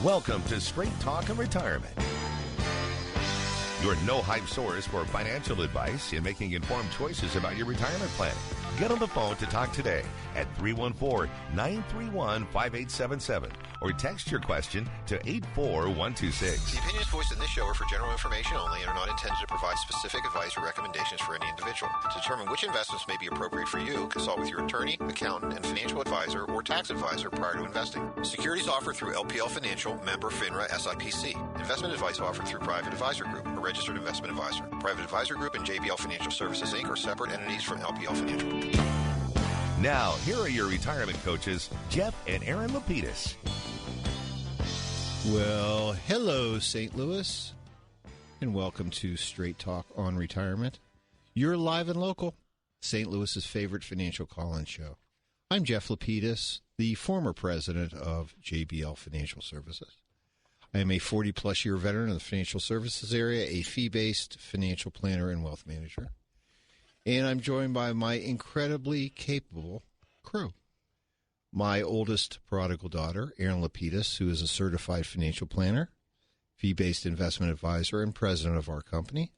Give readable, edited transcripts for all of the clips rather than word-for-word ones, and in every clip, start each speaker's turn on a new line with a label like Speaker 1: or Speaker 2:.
Speaker 1: Welcome to Straight Talk and Retirement, your no-hype source for financial advice and making informed choices about your retirement planning. Get on the phone to talk today at 314-931-5877 or text your question to 84126.
Speaker 2: The opinions voiced in this show are for general information only and are not intended to provide specific advice or recommendations for any individual. To determine which investments may be appropriate for you, consult with your attorney, accountant, and financial advisor or tax advisor prior to investing. Securities offered through LPL Financial, member FINRA SIPC. Investment advice offered through Private Advisor Group, a registered investment advisor. Private Advisor Group and JBL Financial Services, Inc. are separate entities from LPL Financial.
Speaker 1: Now, here are your retirement coaches, Jeff and Aaron Lapidus.
Speaker 3: Well, hello, St. Louis, and welcome to Straight Talk on Retirement. You're live and local, St. Louis's favorite financial call-in show. I'm Jeff Lapidus, the former president of JBL Financial Services. I am a 40-plus year veteran of the financial services area, a fee-based financial planner and wealth manager. And I'm joined by my incredibly capable crew. My oldest prodigal daughter, Aaron Lapidus, who is a certified financial planner, fee-based investment advisor, and president of our company.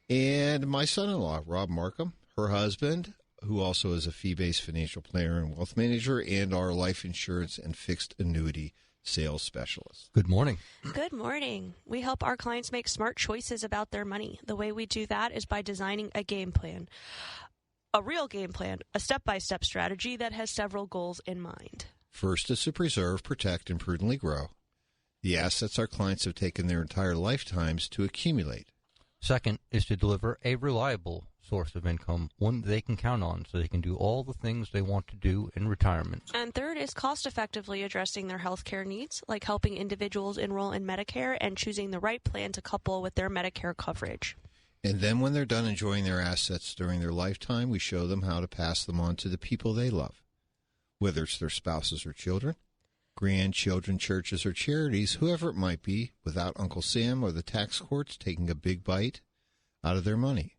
Speaker 3: And my son-in-law, Rob Markham, her husband, who also is a fee-based financial planner and wealth manager, and our life insurance and fixed annuity sales specialist.
Speaker 4: Good morning.
Speaker 5: Good morning. We help our clients make smart choices about their money. The way we do that is by designing a game plan, a real game plan, a step-by-step strategy that has several goals in mind.
Speaker 3: First is to preserve, protect, and prudently grow the assets our clients have taken their entire lifetimes to accumulate.
Speaker 4: Second is to deliver a reliable source of income, one they can count on so they can do all the things they want to do in retirement.
Speaker 5: And third is cost-effectively addressing their health care needs, like helping individuals enroll in Medicare and choosing the right plan to couple with their Medicare coverage.
Speaker 3: And then when they're done enjoying their assets during their lifetime, we show them how to pass them on to the people they love, whether it's their spouses or children, grandchildren, churches, or charities, whoever it might be, without Uncle Sam or the tax courts taking a big bite out of their money.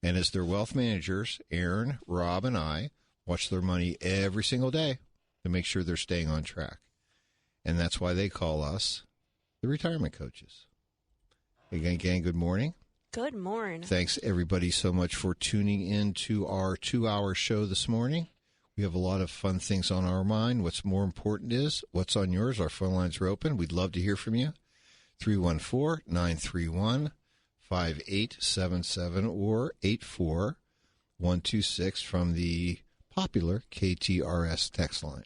Speaker 3: And as their wealth managers, Aaron, Rob, and I watch their money every single day to make sure they're staying on track. And that's why they call us the retirement coaches. Again, good morning.
Speaker 5: Good morning.
Speaker 3: Thanks, everybody, so much for tuning in to our 2-hour show this morning. We have a lot of fun things on our mind. What's more important is what's on yours. Our phone lines are open. We'd love to hear from you. 314-931-5877 or 84126 from the popular KTRS text line.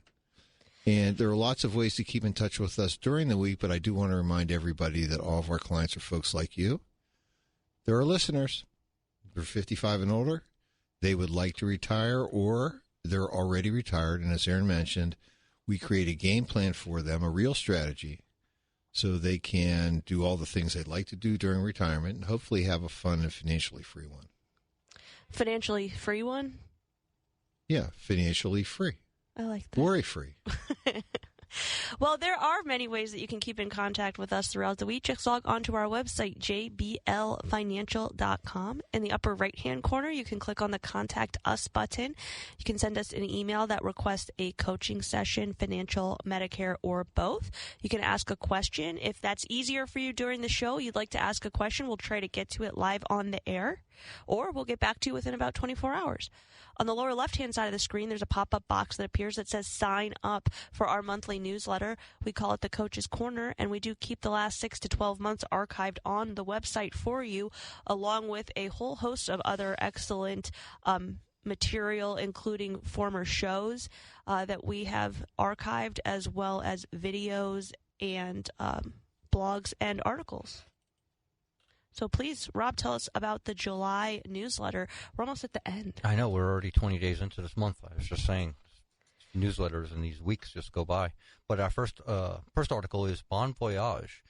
Speaker 3: And there are lots of ways to keep in touch with us during the week, but I do want to remind everybody that all of our clients are folks like you. There are listeners. They're 55 and older. They would like to retire, or they're already retired. And as Aaron mentioned, we create a game plan for them, a real strategy, so they can do all the things they'd like to do during retirement and hopefully have a fun and financially free one.
Speaker 5: Financially free one?
Speaker 3: Yeah, financially free.
Speaker 5: I like that.
Speaker 3: Worry-free.
Speaker 5: Well, there are many ways that you can keep in contact with us throughout the week. Just log on to our website, jblfinancial.com. In the upper right-hand corner, you can click on the Contact Us button. You can send us an email that requests a coaching session, financial, Medicare, or both. You can ask a question. If that's easier for you during the show, you'd like to ask a question, we'll try to get to it live on the air, or we'll get back to you within about 24 hours. On the lower left-hand side of the screen, there's a pop-up box that appears that says sign up for our monthly newsletter. We call it the Coach's Corner, and we do keep the last 6 to 12 months archived on the website for you, along with a whole host of other excellent material, including former shows that we have archived, as well as videos and blogs and articles. So please, Rob, tell us about the July newsletter. We're almost at the end.
Speaker 4: I know, we're already 20 days into this month. I was just saying, newsletters and these weeks just go by. But our first article is Bon Voyage.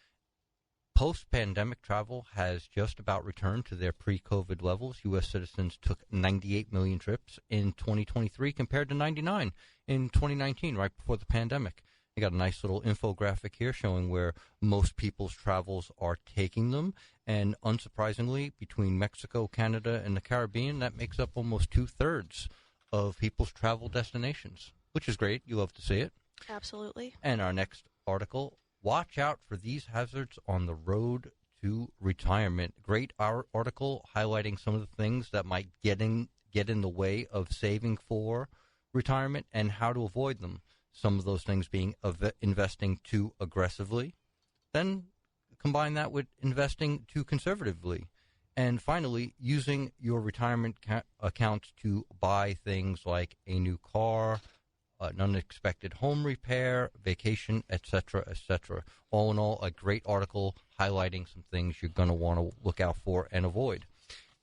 Speaker 4: Post-pandemic travel has just about returned to their pre-COVID levels. U.S. citizens took 98 million trips in 2023 compared to 99 in 2019, right before the pandemic. You got a nice little infographic here showing where most people's travels are taking them. And unsurprisingly, between Mexico, Canada, and the Caribbean, that makes up almost 2/3 of people's travel destinations, which is great. You love to see it.
Speaker 5: Absolutely.
Speaker 4: And our next article Watch out for these hazards on the road to retirement. Great article highlighting some of the things that might get in the way of saving for retirement and how to avoid them. Some of those things being investing too aggressively, then combine that with investing too conservatively. And finally, using your retirement accounts to buy things like a new car, an unexpected home repair, vacation, etc., etc. All in all, a great article highlighting some things you're going to want to look out for and avoid.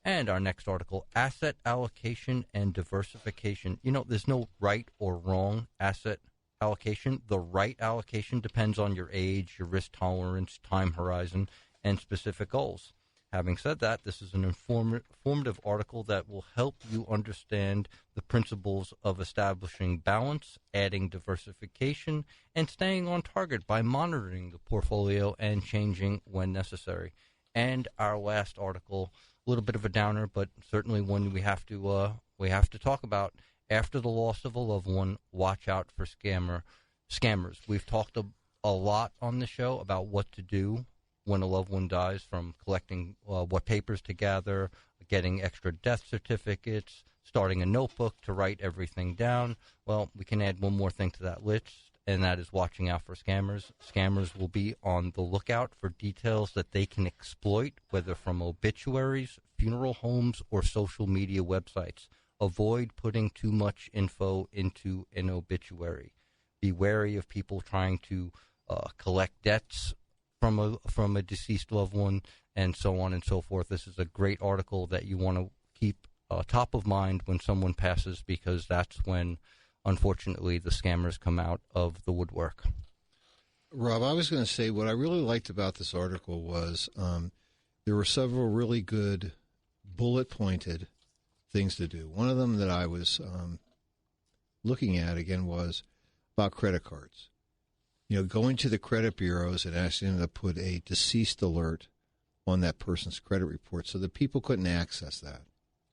Speaker 4: And our next article, asset allocation and diversification. You know, there's no right or wrong asset allocation. The right allocation depends on your age, your risk tolerance, time horizon, and specific goals. Having said that, this is an informative article that will help you understand the principles of establishing balance, adding diversification, and staying on target by monitoring the portfolio and changing when necessary. And our last article, a little bit of a downer, but certainly one we have to talk about. After the loss of a loved one, watch out for scammers. We've talked a lot on the show about what to do when a loved one dies, from collecting what papers to gather, getting extra death certificates, starting a notebook to write everything down. Well, we can add one more thing to that list, and that is watching out for scammers. Scammers will be on the lookout for details that they can exploit, whether from obituaries, funeral homes, or social media websites. Avoid putting too much info into an obituary. Be wary of people trying to collect debts from a deceased loved one, and so on and so forth. This is a great article that you want to keep top of mind when someone passes, because that's when, unfortunately, the scammers come out of the woodwork.
Speaker 3: Rob, I was going to say what I really liked about this article was there were several really good bullet-pointed things to do. One of them that I was looking at, again, was about credit cards. You know, going to the credit bureaus and asking them to put a deceased alert on that person's credit report so that people couldn't access that.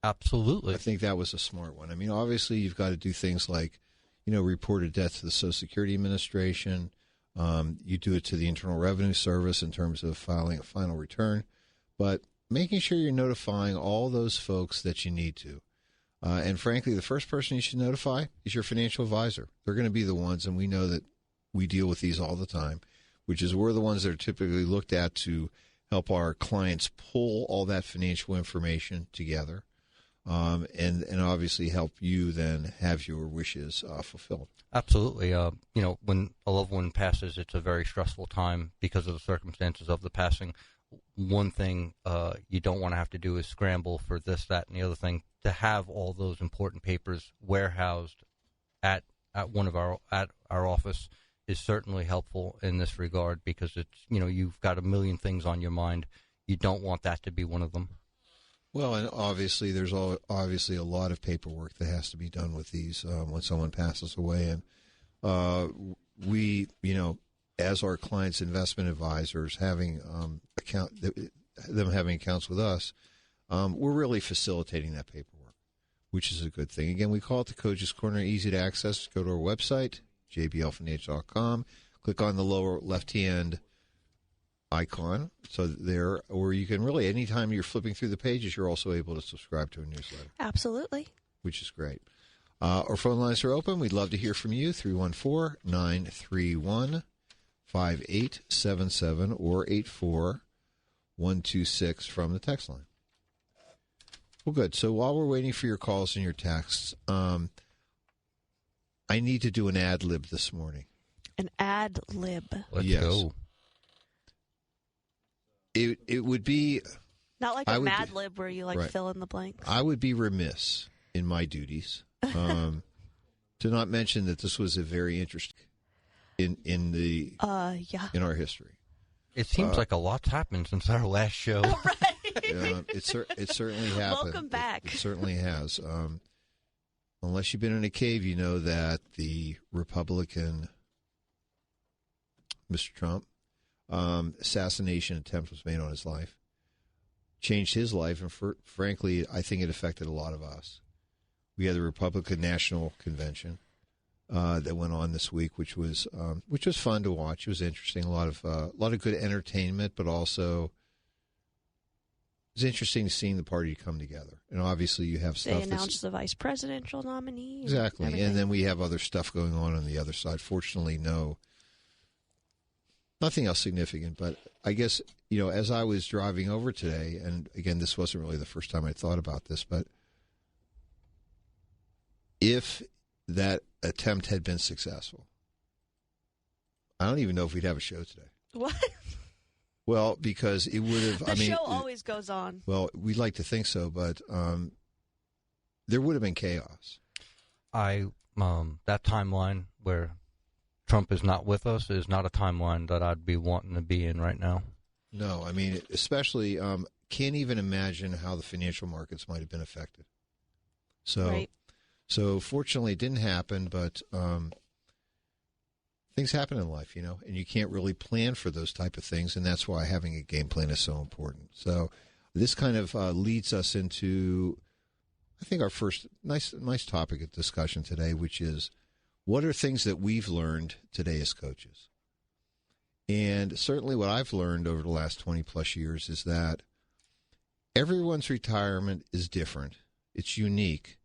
Speaker 4: Absolutely.
Speaker 3: I think that was a smart one. I mean, obviously, you've got to do things like, you know, report a death to the Social Security Administration. You do it to the Internal Revenue Service in terms of filing a final return. But making sure you're notifying all those folks that you need to. And frankly, the first person you should notify is your financial advisor. They're going to be the ones, and we know that we deal with these all the time, which is we're the ones that are typically looked at to help our clients pull all that financial information together, and obviously help you then have your wishes fulfilled.
Speaker 4: Absolutely. You know, when a loved one passes, it's a very stressful time because of the circumstances of the passing. One thing you don't want to have to do is scramble for this, that, and the other thing. To have all those important papers warehoused at our office is certainly helpful in this regard, because it's, you know, you've got a million things on your mind. You don't want that to be one of them.
Speaker 3: Well, and obviously there's obviously a lot of paperwork that has to be done with these when someone passes away, and we, you know, as our clients' investment advisors, having having accounts with us, we're really facilitating that paperwork, which is a good thing. Again, we call it the Coach's Corner, easy to access. Go to our website, jblfinancial.com. Click on the lower left-hand icon, so there, or you can really, anytime you're flipping through the pages, you're also able to subscribe to a newsletter.
Speaker 5: Absolutely.
Speaker 3: Which is great. Our phone lines are open. We'd love to hear from you, 314-931-5877 or 84126 from the text line. Well, good. So while we're waiting for your calls and your texts, I need to do an ad lib this morning.
Speaker 5: An ad lib.
Speaker 4: Let's go.
Speaker 3: It would be...
Speaker 5: Not like a Mad Lib where you
Speaker 3: right.
Speaker 5: fill in the blanks.
Speaker 3: I would be remiss in my duties to not mention that this was a very interesting in our history.
Speaker 4: It seems like a lot's happened since our last show.
Speaker 5: Right.
Speaker 3: It certainly happened.
Speaker 5: Welcome back.
Speaker 3: It certainly has. Unless you've been in a cave, you know that the Republican Mr. Trump assassination attempt was made on his life. Changed his life, and frankly, I think it affected a lot of us. We had the Republican National Convention. that went on this week, which was fun to watch. It was interesting, a lot of good entertainment, but also it was interesting seeing the party come together. And obviously, you have stuff.
Speaker 5: They announced the vice presidential nominee.
Speaker 3: Exactly, and then we have other stuff going on the other side. Fortunately, nothing else significant. But I guess, as I was driving over today, and again, this wasn't really the first time I thought about this, but if that attempt had been successful, I don't even know if we'd have a show today.
Speaker 5: What?
Speaker 3: Well, because it would have.
Speaker 5: The show always goes on.
Speaker 3: Well, we'd like to think so, but there would have been chaos.
Speaker 4: That timeline where Trump is not with us is not a timeline that I'd be wanting to be in right now.
Speaker 3: No, especially can't even imagine how the financial markets might have been affected. So.
Speaker 5: Right.
Speaker 3: So fortunately, it didn't happen, but things happen in life, and you can't really plan for those type of things, and that's why having a game plan is so important. So this kind of leads us into, I think, our first nice topic of discussion today, which is what are things that we've learned today as coaches? And certainly what I've learned over the last 20-plus years is that everyone's retirement is different. It's unique.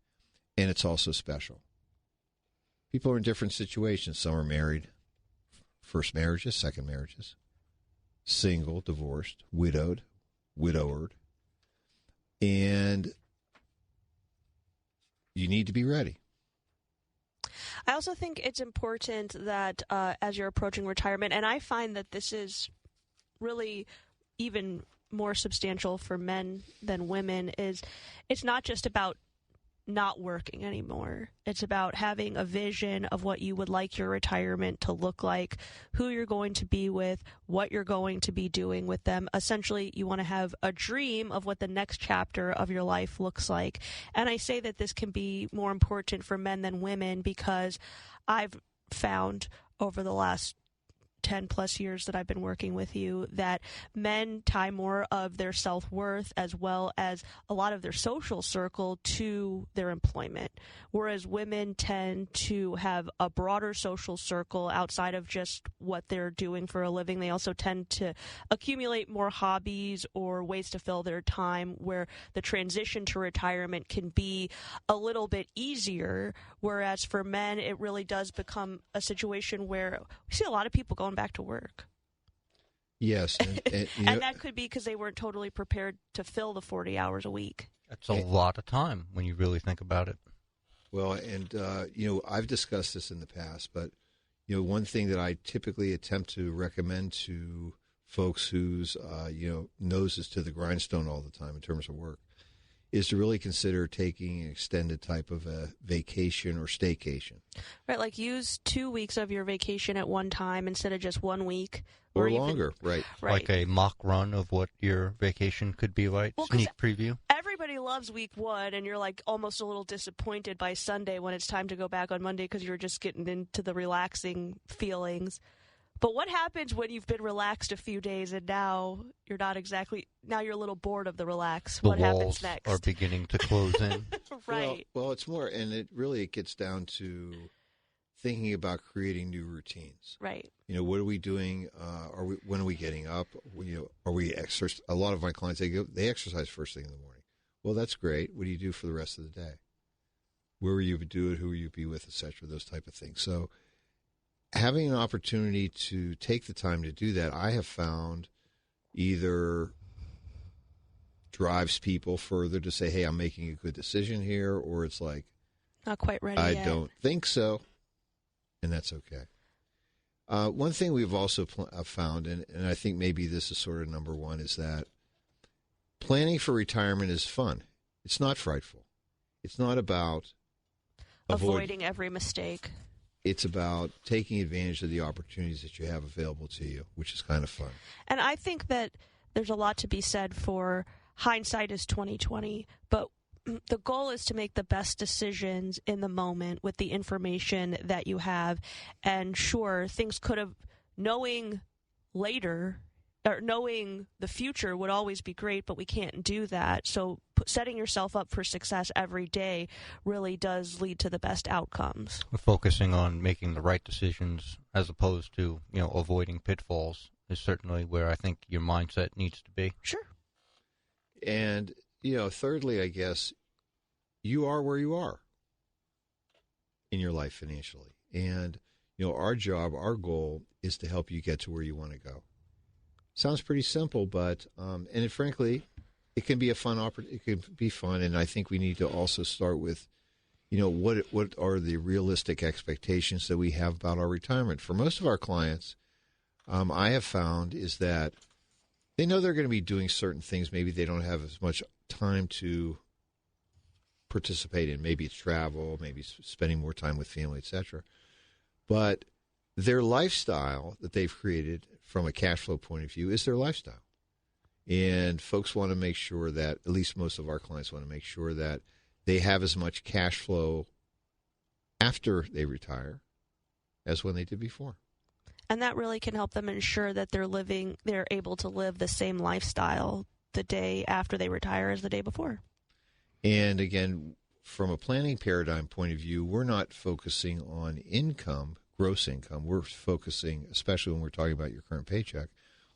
Speaker 3: And it's also special. People are in different situations. Some are married, first marriages, second marriages, single, divorced, widowed, widowered. And you need to be ready.
Speaker 5: I also think it's important that as you're approaching retirement, and I find that this is really even more substantial for men than women, is it's not just about not working anymore. It's about having a vision of what you would like your retirement to look like, who you're going to be with, what you're going to be doing with them. Essentially, you want to have a dream of what the next chapter of your life looks like. And I say that this can be more important for men than women because I've found over the last 10 plus years that I've been working with you that men tie more of their self-worth as well as a lot of their social circle to their employment, whereas women tend to have a broader social circle outside of just what they're doing for a living. They also tend to accumulate more hobbies or ways to fill their time where the transition to retirement can be a little bit easier, whereas for men it really does become a situation where we see a lot of people going back to work.
Speaker 3: Yes.
Speaker 5: And that could be because they weren't totally prepared to fill the 40 hours a week.
Speaker 4: That's a lot of time when you really think about it.
Speaker 3: Well, and, I've discussed this in the past, but, one thing that I typically attempt to recommend to folks whose, nose is to the grindstone all the time in terms of work is to really consider taking an extended type of a vacation or staycation.
Speaker 5: Right, like use 2 weeks of your vacation at one time instead of just 1 week.
Speaker 3: Or longer, right.
Speaker 4: Like a mock run of what your vacation could be like, sneak preview.
Speaker 5: Everybody loves week one, and you're like almost a little disappointed by Sunday when it's time to go back on Monday because you're just getting into the relaxing feelings. But what happens when you've been relaxed a few days and now you're not exactly, now you're a little bored of the relax? What happens next?
Speaker 4: The walls are beginning to close in.
Speaker 5: Right.
Speaker 3: Well, it's more, and it gets down to thinking about creating new routines.
Speaker 5: Right.
Speaker 3: What are we doing? When are we getting up? Are we exercise? A lot of my clients, they exercise first thing in the morning. Well, that's great. What do you do for the rest of the day? Where will you do it? Who will you be with, et cetera, those type of things. So having an opportunity to take the time to do that, I have found either drives people further to say, hey, I'm making a good decision here, or it's like,
Speaker 5: not quite ready
Speaker 3: I
Speaker 5: yet.
Speaker 3: don't think so, and that's okay. One thing we've also found, and I think maybe this is sort of number one, is that planning for retirement is fun. It's not frightful. It's not about
Speaker 5: avoiding every mistake.
Speaker 3: It's about taking advantage of the opportunities that you have available to you, which is kind of fun.
Speaker 5: And I think that there's a lot to be said for hindsight is 20/20, but the goal is to make the best decisions in the moment with the information that you have. And sure, things could have, knowing later or knowing the future would always be great, but we can't do that. So setting yourself up for success every day really does lead to the best outcomes.
Speaker 4: Focusing on making the right decisions as opposed to, avoiding pitfalls is certainly where I think your mindset needs to be.
Speaker 5: Sure.
Speaker 3: And, thirdly, I guess, you are where you are in your life financially. And, our job, our goal is to help you get to where you want to go. Sounds pretty simple, but frankly, it can be a fun it can be fun, and I think we need to also start with, what are the realistic expectations that we have about our retirement? For most of our clients, I have found is that they know they're going to be doing certain things. Maybe they don't have as much time to participate in. Maybe it's travel, maybe spending more time with family, etc. But their lifestyle that they've created from a cash flow point of view is their lifestyle. And folks want to make sure that, at least most of our clients want to make sure that they have as much cash flow after they retire as when they did before.
Speaker 5: And that really can help them ensure that they're able to live the same lifestyle the day after they retire as the day before.
Speaker 3: And again, from a planning paradigm point of view, we're not focusing on income, gross income. We're focusing, especially when we're talking about your current paycheck,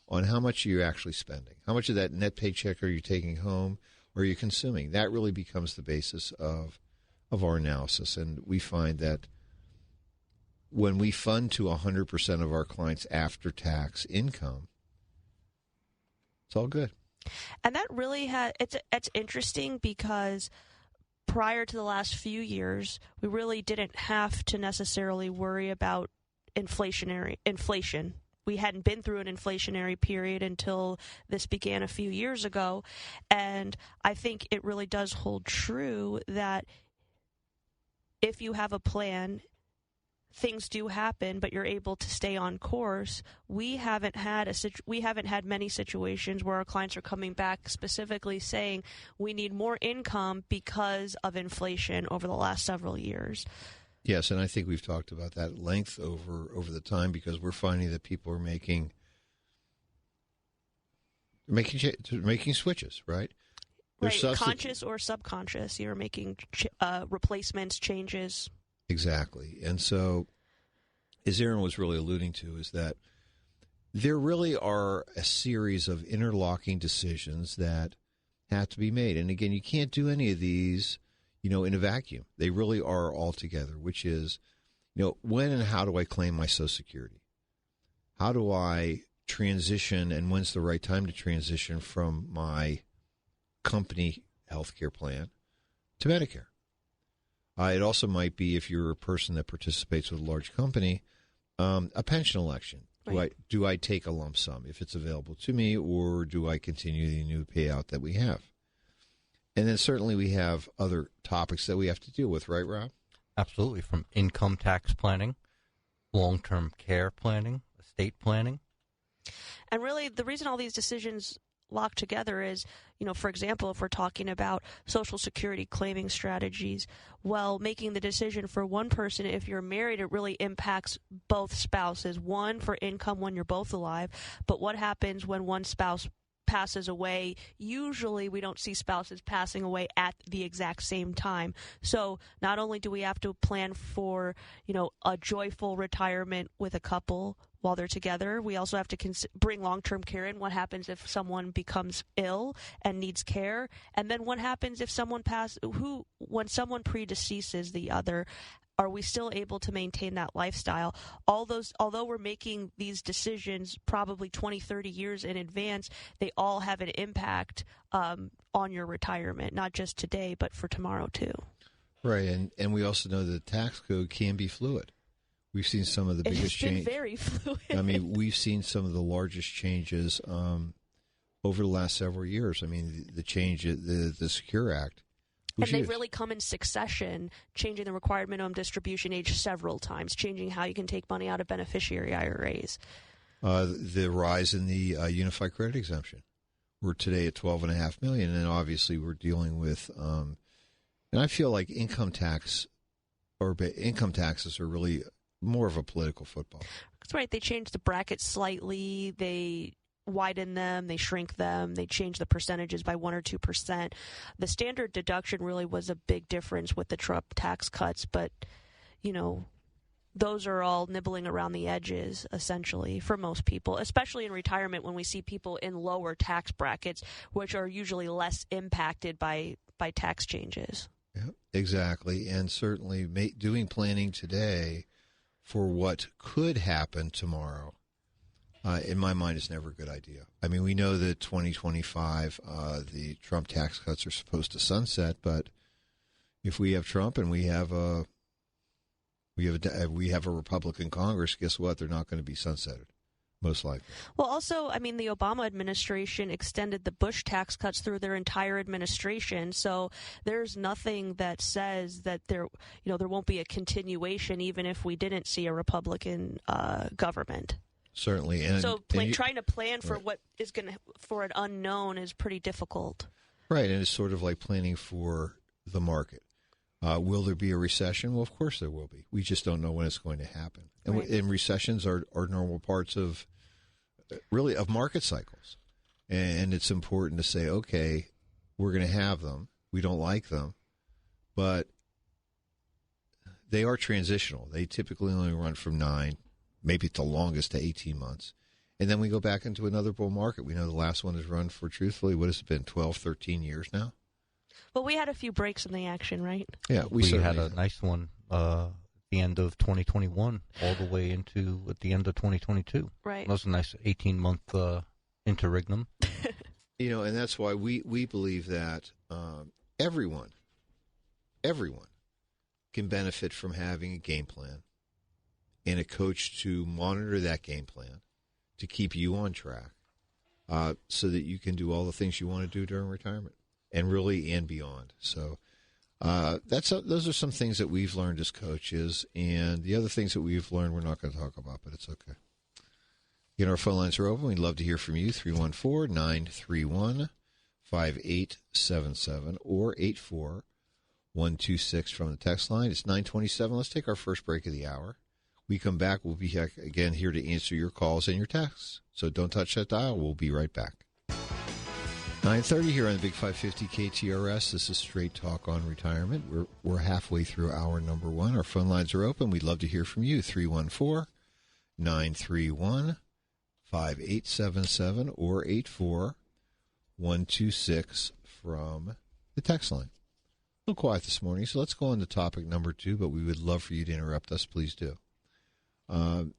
Speaker 3: on how much you're actually spending. How much of that net paycheck are you taking home or are you consuming? That really becomes the basis of our analysis. And we find that when we fund to 100% of our clients' after-tax income, it's all good.
Speaker 5: And that really it's interesting because prior to the last few years, we really didn't have to necessarily worry about inflation. We hadn't been through an inflationary period until this began a few years ago. And I think it really does hold true that if you have a plan, things do happen, but you're able to stay on course. We haven't had many situations where our clients are coming back specifically saying we need more income because of inflation over the last several years.
Speaker 3: Yes, and I think we've talked about that at length over the time because we're finding that people are making switches, right?
Speaker 5: Right, conscious or subconscious. You're making replacements, changes.
Speaker 3: Exactly. And so, as Aaron was really alluding to, is that there really are a series of interlocking decisions that have to be made. And again, you can't do any of these, in a vacuum. They really are all together, which is, when and how do I claim my Social Security? How do I transition, and when's the right time to transition from my company healthcare plan to Medicare? It also might be, if you're a person that participates with a large company, a pension election. Right. Do I take a lump sum if it's available to me, or do I continue the new payout that we have? And then certainly we have other topics that we have to deal with, right, Rob?
Speaker 4: Absolutely, from income tax planning, long-term care planning, estate planning.
Speaker 5: And really, the reason all these decisions locked together is, for example, if we're talking about Social Security claiming strategies, well, making the decision for one person, if you're married, it really impacts both spouses. One, for income when you're both alive, but what happens when one spouse passes away? Usually we don't see spouses passing away at the exact same time. So not only do we have to plan for, a joyful retirement with a couple while they're together, we also have to bring long-term care in. What happens if someone becomes ill and needs care? And then what happens if someone when someone predeceases the other? Are we still able to maintain that lifestyle? Although we're making these decisions probably 20, 30 years in advance, they all have an impact on your retirement, not just today, but for tomorrow too.
Speaker 3: Right, and we also know that the tax code can be fluid. We've seen some of the biggest changes.
Speaker 5: It's been very fluid.
Speaker 3: I mean, we've seen some of the largest changes over the last several years. I mean, the change, the Secure Act.
Speaker 5: And they've really come in succession, changing the required minimum distribution age several times, changing how you can take money out of beneficiary IRAs.
Speaker 3: The rise in the unified credit exemption. We're today at $12.5 million, and obviously we're dealing with, and I feel like income taxes are really more of a political football.
Speaker 5: That's right. They changed the bracket slightly. They widen them, they shrink them, they change the percentages by 1 or 2%. The standard deduction really was a big difference with the Trump tax cuts, but, those are all nibbling around the edges, essentially, for most people, especially in retirement when we see people in lower tax brackets, which are usually less impacted by tax changes.
Speaker 3: Yeah, exactly. And certainly doing planning today for what could happen tomorrow, in my mind, is never a good idea. I mean, we know that 2025, the Trump tax cuts are supposed to sunset, but if we have Trump and we have a Republican Congress, guess what? They're not going to be sunsetted, most likely.
Speaker 5: Well, also, I mean, the Obama administration extended the Bush tax cuts through their entire administration, so there's nothing that says that there won't be a continuation, even if we didn't see a Republican government.
Speaker 3: Certainly,
Speaker 5: trying to plan for what is for an unknown is pretty difficult.
Speaker 3: Right, and it's sort of like planning for the market. Will there be a recession? Well, of course there will be. We just don't know when it's going to happen. And,
Speaker 5: right.
Speaker 3: And recessions are normal parts of market cycles. And it's important to say, okay, we're going to have them. We don't like them, but they are transitional. They typically only run from 9, maybe at the longest, to 18 months. And then we go back into another bull market. We know the last one has run for, truthfully, what has it been, 12, 13 years now?
Speaker 5: Well, we had a few breaks in the action, right?
Speaker 3: Yeah, we
Speaker 4: had a nice one at the end of 2021 all the way into at the end of 2022.
Speaker 5: Right.
Speaker 4: That was a nice 18-month interregnum.
Speaker 3: And that's why we believe that everyone can benefit from having a game plan and a coach to monitor that game plan to keep you on track so that you can do all the things you want to do during retirement. And really and beyond. So those are some things that we've learned as coaches. And the other things that we've learned we're not going to talk about, but it's okay. Again, our phone lines are open. We'd love to hear from you, 314-931-5877 or 84126 from the text line. It's 9:27. Let's take our first break of the hour. We come back. We'll be again here to answer your calls and your texts. So don't touch that dial. We'll be right back. 9:30 here on the Big 550 KTRS. This is Straight Talk on Retirement. We're halfway through hour number 1. Our phone lines are open. We'd love to hear from you. 314-931-5877 or 84126 from the text line. A little quiet this morning, so let's go on to topic number 2, but we would love for you to interrupt us. Please do. One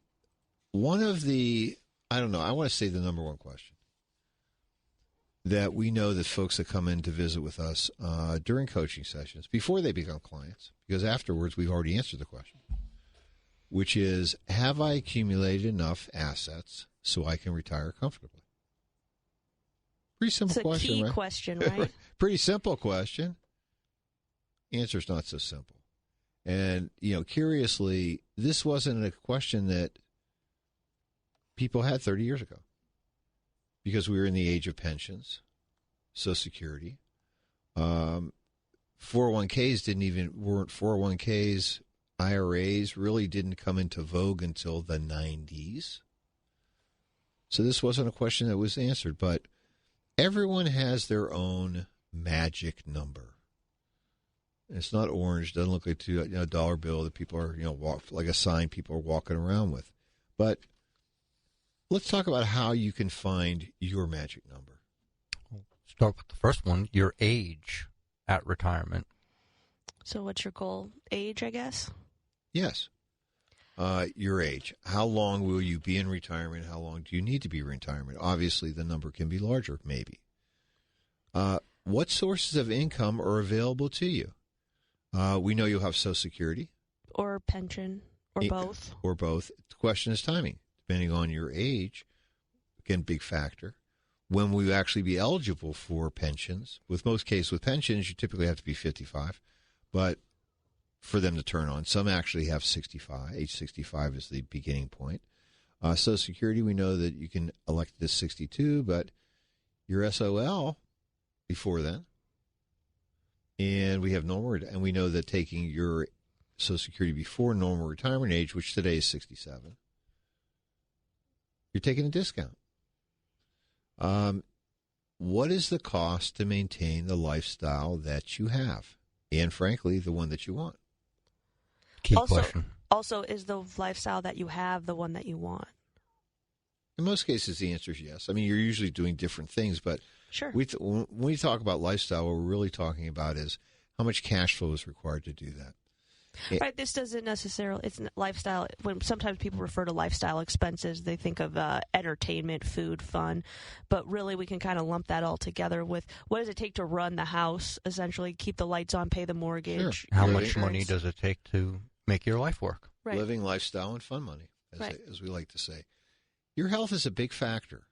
Speaker 3: of the, I want to say the number one question that we know that folks that come in to visit with us during coaching sessions, before they become clients, because afterwards we've already answered the question, which is, have I accumulated enough assets so I can retire comfortably? Pretty simple question, right?
Speaker 5: It's a key question, right?
Speaker 3: Pretty simple question. Answer's not so simple. And, curiously, this wasn't a question that people had 30 years ago. Because we were in the age of pensions, Social Security. 401ks weren't 401ks. IRAs really didn't come into vogue until the 90s. So this wasn't a question that was answered. But everyone has their own magic number. It's not orange. Doesn't look like a dollar bill that people are, like a sign people are walking around with. But let's talk about how you can find your magic number.
Speaker 4: Start with the first one, your age at retirement.
Speaker 5: So what's your goal? Age, I guess?
Speaker 3: Yes. Your age. How long will you be in retirement? How long do you need to be in retirement? Obviously, the number can be larger, maybe. What sources of income are available to you? We know you'll have Social Security.
Speaker 5: Or pension, or both.
Speaker 3: Or both. The question is timing. Depending on your age, again, big factor. When will you actually be eligible for pensions? With most cases with pensions, you typically have to be 55, but for them to turn on, some actually have 65. Age 65 is the beginning point. Social Security, we know that you can elect this 62, but your SOL before then. And we have and we know that taking your Social Security before normal retirement age, which today is 67, you're taking a discount. What is the cost to maintain the lifestyle that you have? And frankly, the one that you want.
Speaker 4: Key question.
Speaker 5: Also, is the lifestyle that you have the one that you want?
Speaker 3: In most cases, the answer is yes. I mean, you're usually doing different things, but
Speaker 5: sure.
Speaker 3: When we talk about lifestyle, what we're really talking about is how much cash flow is required to do that.
Speaker 5: Right. This doesn't necessarily. It's lifestyle. When sometimes people refer to lifestyle expenses, they think of entertainment, food, fun, but really we can kind of lump that all together with what does it take to run the house, essentially keep the lights on, pay the mortgage.
Speaker 3: Sure.
Speaker 4: How much money does it take to make your life work?
Speaker 5: Right.
Speaker 3: Living lifestyle and fun money, as we like to say. Your health is a big factor.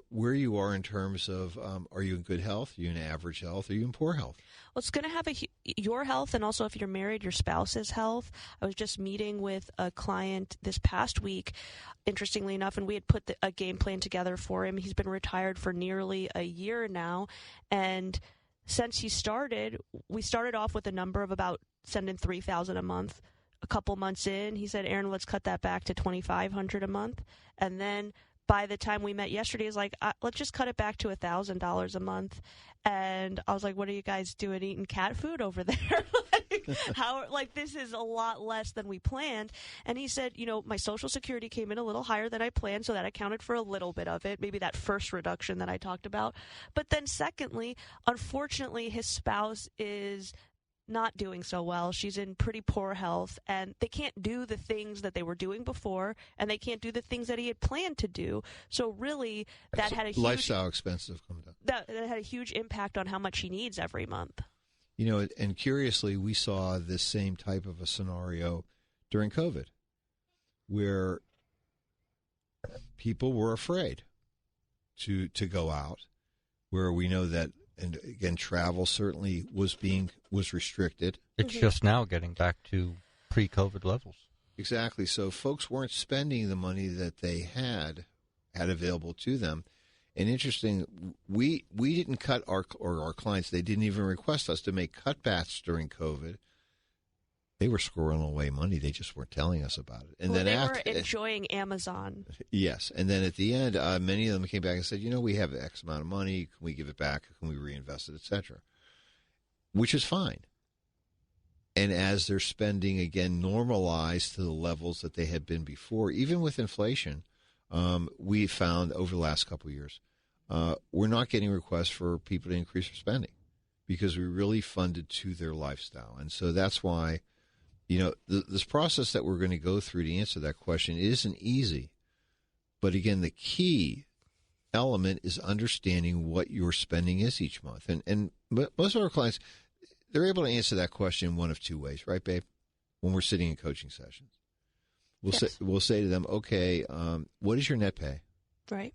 Speaker 3: Where you are in terms of, are you in good health? Are you in average health? Are you in poor health?
Speaker 5: Well, it's going to have your health, and also if you're married, your spouse's health. I was just meeting with a client this past week, interestingly enough, and we had put a game plan together for him. He's been retired for nearly a year now, and since we started off with a number of about sending $3,000 a month. A couple months in, he said, "Aaron, let's cut that back to $2,500 a month," and then by the time we met yesterday, he's like, let's just cut it back to $1,000 a month. And I was like, what are you guys doing, eating cat food over there? This is a lot less than we planned. And he said, my Social Security came in a little higher than I planned, so that accounted for a little bit of it, maybe that first reduction that I talked about. But then secondly, unfortunately, his spouse is not doing so well. She's in pretty poor health, and they can't do the things that they were doing before, and they can't do the things that he had planned to do. So really, that had a huge
Speaker 3: lifestyle expenses have come down.
Speaker 5: That had a huge impact on how much he needs every month.
Speaker 3: And curiously, we saw this same type of a scenario during COVID, where people were afraid to go out, where we know that. And again, travel certainly was restricted.
Speaker 4: It's just now getting back to pre-COVID levels.
Speaker 3: Exactly. So folks weren't spending the money that they had available to them. And interesting, we didn't cut our clients. They didn't even request us to make cutbacks during COVID. They were squirreling away money. They just weren't telling us about it. And
Speaker 5: they
Speaker 3: then
Speaker 5: were enjoying Amazon.
Speaker 3: Yes. And then at the end, many of them came back and said, we have X amount of money. Can we give it back? Can we reinvest it, et cetera? Which is fine. And as their spending, again, normalized to the levels that they had been before, even with inflation, we found over the last couple of years, we're not getting requests for people to increase their spending because we really funded to their lifestyle. And so that's why this process that we're going to go through to answer that question isn't easy. But again, the key element is understanding what your spending is each month. And most of our clients, they're able to answer that question one of two ways, right, babe? When we're sitting in coaching sessions. We'll say to them, okay, what is your net pay?
Speaker 5: Right.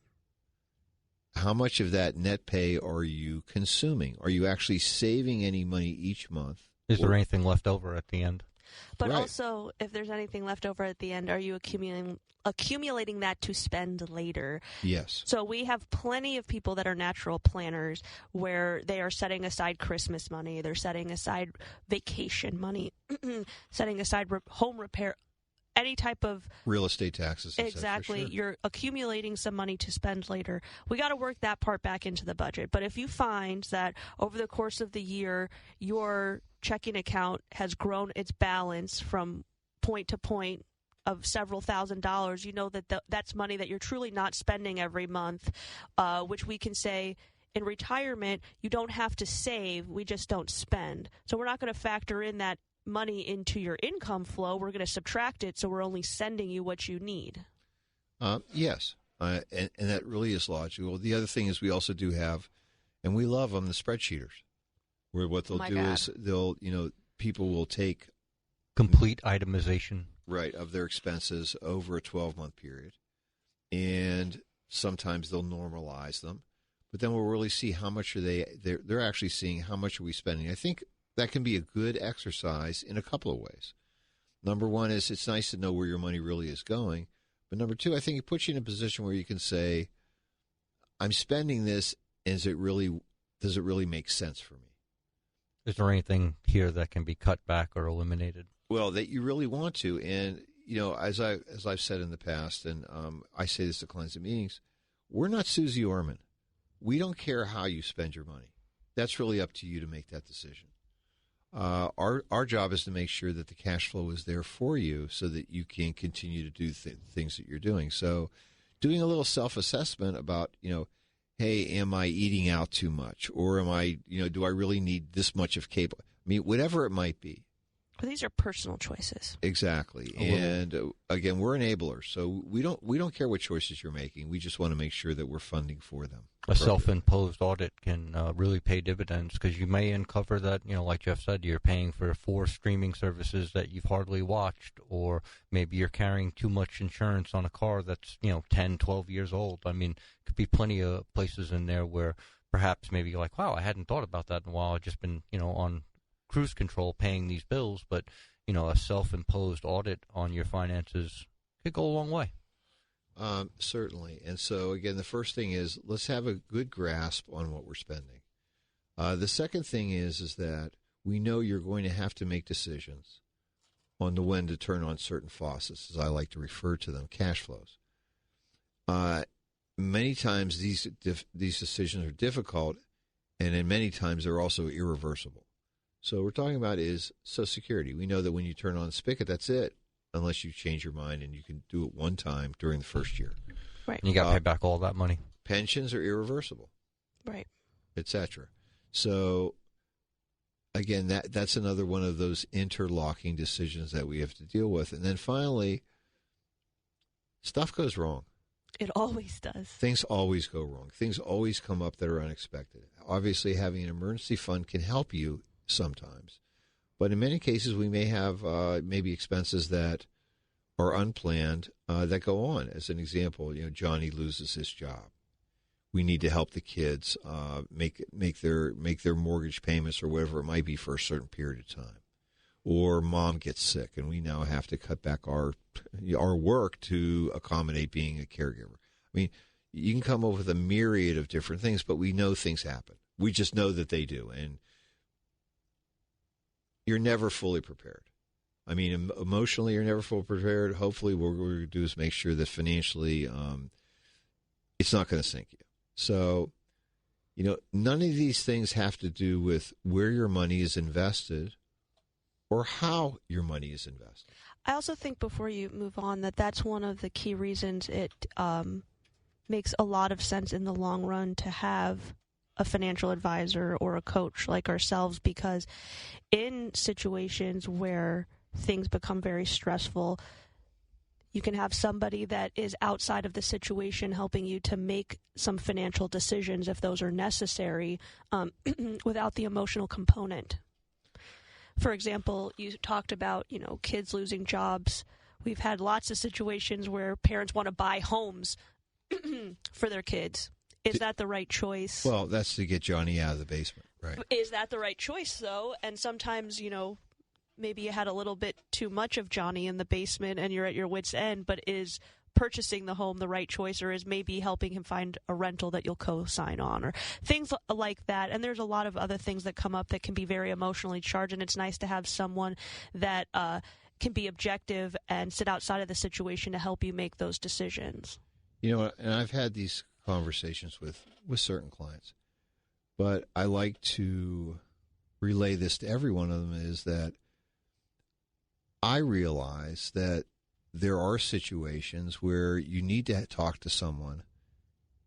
Speaker 3: How much of that net pay are you consuming? Are you actually saving any money each month?
Speaker 4: Is there anything left over at the end?
Speaker 5: But also, if there's anything left over at the end, are you accumulating that to spend later?
Speaker 3: Yes.
Speaker 5: So we have plenty of people that are natural planners where they are setting aside Christmas money, they're setting aside vacation money, setting aside home repair, any type of
Speaker 3: real estate taxes.
Speaker 5: Exactly.
Speaker 3: Sure.
Speaker 5: You're accumulating some money to spend later. We got to work that part back into the budget. But if you find that over the course of the year, your checking account has grown its balance from point to point of several $1,000s, you know that that's money that you're truly not spending every month, which we can say in retirement, you don't have to save, we just don't spend. So we're not going to factor in that money into your income flow. We're going to subtract it, so we're only sending you what you need.
Speaker 3: Yes, and that really is logical. The other thing is we also do have, and we love them, the spreadsheeters, where what they'll do is people will take
Speaker 4: complete itemization,
Speaker 3: right, of their expenses over a 12-month period, and sometimes they'll normalize them, but then we'll really see how much are they're actually seeing how much are we spending. I think that can be a good exercise in a couple of ways. Number one is it's nice to know where your money really is going. But number two, I think it puts you in a position where you can say, I'm spending this, and does it really make sense for me?
Speaker 4: Is there anything here that can be cut back or eliminated?
Speaker 3: Well, that you really want to. And, as I've said in the past, and I say this to clients at meetings, we're not Susie Orman. We don't care how you spend your money. That's really up to you to make that decision. Our job is to make sure that the cash flow is there for you so that you can continue to do things that you're doing. So doing a little self-assessment about, hey, am I eating out too much? Or am I, do I really need this much of cable? I mean, whatever it might be.
Speaker 5: Well, these are personal choices.
Speaker 3: Exactly. And again, we're enablers. So we don't care what choices you're making. We just want to make sure that we're funding for them.
Speaker 4: A self-imposed audit can really pay dividends because you may uncover that, like Jeff said, you're paying for 4 streaming services that you've hardly watched, or maybe you're carrying too much insurance on a car that's, 10, 12 years old. I mean, could be plenty of places in there where perhaps maybe you're like, wow, I hadn't thought about that in a while. I've just been, on cruise control paying these bills, but, a self-imposed audit on your finances could go a long way.
Speaker 3: Certainly. And so, again, the first thing is let's have a good grasp on what we're spending. The second thing is that we know you're going to have to make decisions on when to turn on certain faucets, as I like to refer to them, cash flows. Many times these decisions are difficult, and in many times they're also irreversible. So what we're talking about is Social Security. We know that when you turn on the spigot, that's it. Unless you change your mind, and you can do it one time during the first year.
Speaker 5: Right.
Speaker 4: And you got to pay back all that money.
Speaker 3: Pensions are irreversible.
Speaker 5: Right.
Speaker 3: Etc. So, again, that's another one of those interlocking decisions that we have to deal with. And then finally, stuff goes wrong.
Speaker 5: It always does.
Speaker 3: Things always go wrong. Things always come up that are unexpected. Obviously, having an emergency fund can help you sometimes. But in many cases, we may have maybe expenses that are unplanned that go on. As an example, Johnny loses his job. We need to help the kids make their mortgage payments or whatever it might be for a certain period of time. Or mom gets sick, and we now have to cut back our work to accommodate being a caregiver. I mean, you can come up with a myriad of different things, but we know things happen. We just know that they do, and you're never fully prepared. I mean, emotionally, you're never fully prepared. Hopefully, what we're going to do is make sure that financially, it's not going to sink you. So, none of these things have to do with where your money is invested or how your money is invested.
Speaker 5: I also think before you move on that's one of the key reasons it makes a lot of sense in the long run to have a financial advisor or a coach like ourselves, because in situations where things become very stressful, you can have somebody that is outside of the situation helping you to make some financial decisions if those are necessary, without the emotional component. For example, you talked about, kids losing jobs. We've had lots of situations where parents want to buy homes for their kids. Is that the right choice?
Speaker 3: Well, that's to get Johnny out of the basement, right?
Speaker 5: Is that the right choice, though? And sometimes, maybe you had a little bit too much of Johnny in the basement and you're at your wit's end, but is purchasing the home the right choice, or is maybe helping him find a rental that you'll co-sign on, or things like that? And there's a lot of other things that come up that can be very emotionally charged, and it's nice to have someone that can be objective and sit outside of the situation to help you make those decisions.
Speaker 3: And I've had these conversations with certain clients, but I like to relay this to every one of them, is that I realize that there are situations where you need to talk to someone,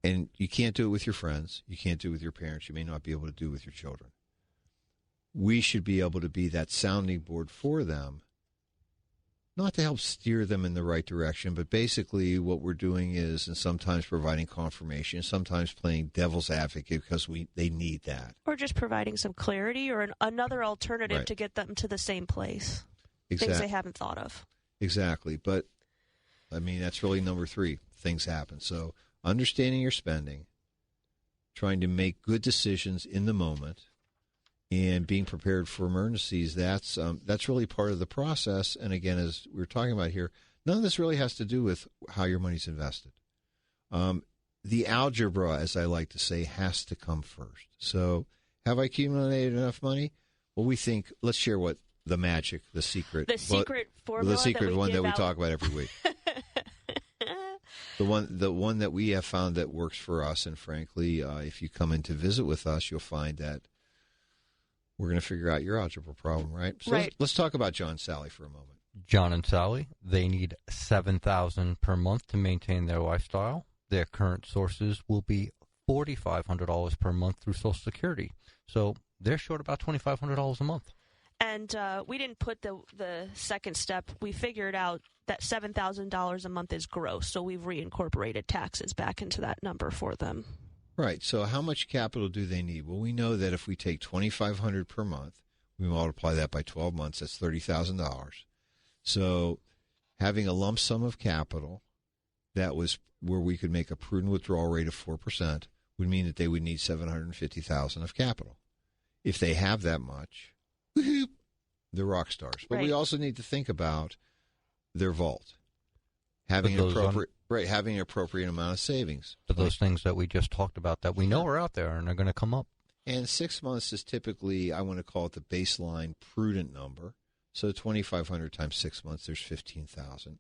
Speaker 3: and you can't do it with your friends, you can't do it with your parents, you may not be able to do it with your children. We should be able to be that sounding board for them, not to help steer them in the right direction, but basically what we're doing is, and sometimes providing confirmation, sometimes playing devil's advocate because they need that.
Speaker 5: Or just providing some clarity or another alternative to get them to the same place.
Speaker 3: Exactly.
Speaker 5: Things they haven't thought of.
Speaker 3: Exactly. But, I mean, that's really number 3. Things happen. So understanding your spending, trying to make good decisions in the moment, and being prepared for emergencies, that's really part of the process. And again, as we were talking about here, none of this really has to do with how your money's invested. The algebra, as I like to say, has to come first. So have I accumulated enough money? Well, we think, let's share what the magic, the secret.
Speaker 5: The secret formula.
Speaker 3: The secret
Speaker 5: that
Speaker 3: one that we
Speaker 5: out.
Speaker 3: talk about every week. The one that we have found that works for us, and frankly, if you come in to visit with us, you'll find that we're going to figure out your algebra problem, right? So
Speaker 5: Right.
Speaker 3: Let's talk about John and Sally for a moment.
Speaker 4: John and Sally, they need $7,000 per month to maintain their lifestyle. Their current sources will be $4,500 per month through Social Security. So they're short about $2,500 a month.
Speaker 5: And we didn't put the second step. We figured out that $7,000 a month is gross, so we've reincorporated taxes back into that number for them.
Speaker 3: Right. So how much capital do they need? Well, we know that if we take $2,500 per month, we multiply that by 12 months, that's $30,000. So having a lump sum of capital that was where we could make a prudent withdrawal rate of 4% would mean that they would need $750,000 of capital. If they have that much, woo-hoo, they're rock stars. But we also need to think about their vault. Having having an appropriate amount of savings.
Speaker 4: But those things that we just talked about that we know are out there and are going to come up.
Speaker 3: And 6 months is typically, I want to call it the baseline prudent number. So 2,500 times 6 months, there's 15,000.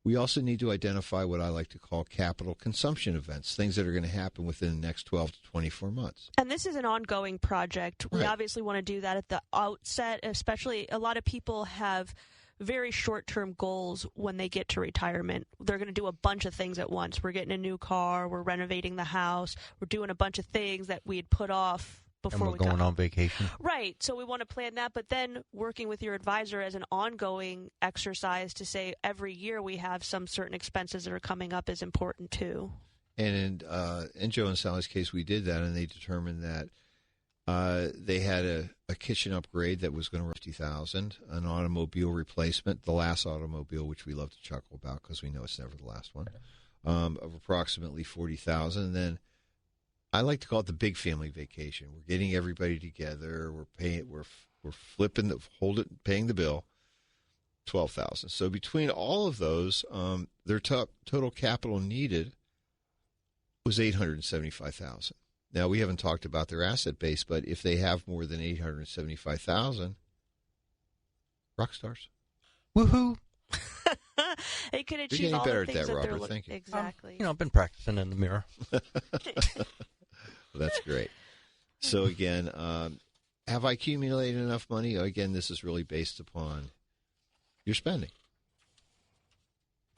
Speaker 3: We also need to identify what I like to call capital consumption events, things that are going to happen within the next 12 to 24 months.
Speaker 5: And this is an ongoing project. We
Speaker 3: Right.
Speaker 5: obviously want to do that at the outset, especially a lot of people have very short-term goals when they get to retirement. They're going to do a bunch of things at once. We're getting a new car. We're renovating the house. We're doing a bunch of things that we had put off before
Speaker 4: And we're going on vacation.
Speaker 5: Right. So we want to plan that, but then working with your advisor as an ongoing exercise to say every year we have some certain expenses that are coming up is important too.
Speaker 3: And in Joe and Sally's case, we did that, and they determined that they had a kitchen upgrade that was going to run $50,000, an automobile replacement, the last automobile, which we love to chuckle about because we know it's never the last one, of approximately $40,000. And then I like to call it the big family vacation. We're getting everybody together. We're paying. We're flipping paying the bill. $12,000. So between all of those, their total capital needed was $875,000. Now, we haven't talked about their asset base, but if they have more than $875,000, rock stars.
Speaker 4: Woohoo!
Speaker 5: They could
Speaker 3: You're
Speaker 5: achieve
Speaker 3: getting
Speaker 5: all
Speaker 3: better
Speaker 5: the
Speaker 3: at
Speaker 5: things
Speaker 3: that,
Speaker 5: that they're
Speaker 3: Robert. Thank you.
Speaker 5: Exactly.
Speaker 4: I've been practicing in the mirror.
Speaker 3: That's great. So again, have I accumulated enough money? Again, this is really based upon your spending.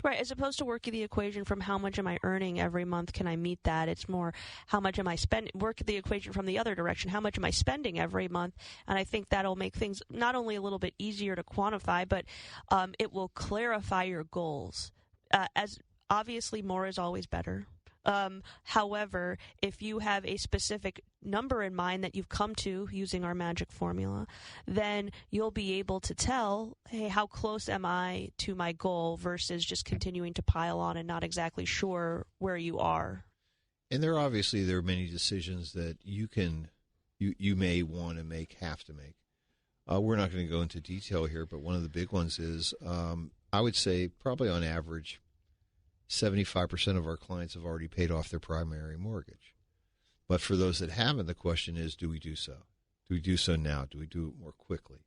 Speaker 5: Right, as opposed to working the equation from how much am I earning every month, can I meet that? It's more how much am I spending, work the equation from the other direction, how much am I spending every month? And I think that'll make things not only a little bit easier to quantify, but it will clarify your goals. As obviously more is always better. However, if you have a specific number in mind that you've come to using our magic formula, then you'll be able to tell, hey, how close am I to my goal versus just continuing to pile on and not exactly sure where you are.
Speaker 3: And there are many decisions that you may want to make, have to make. We're not going to go into detail here, but one of the big ones is, I would say probably on average, 75% of our clients have already paid off their primary mortgage. But for those that haven't, the question is, do we do so? Do we do so now? Do we do it more quickly?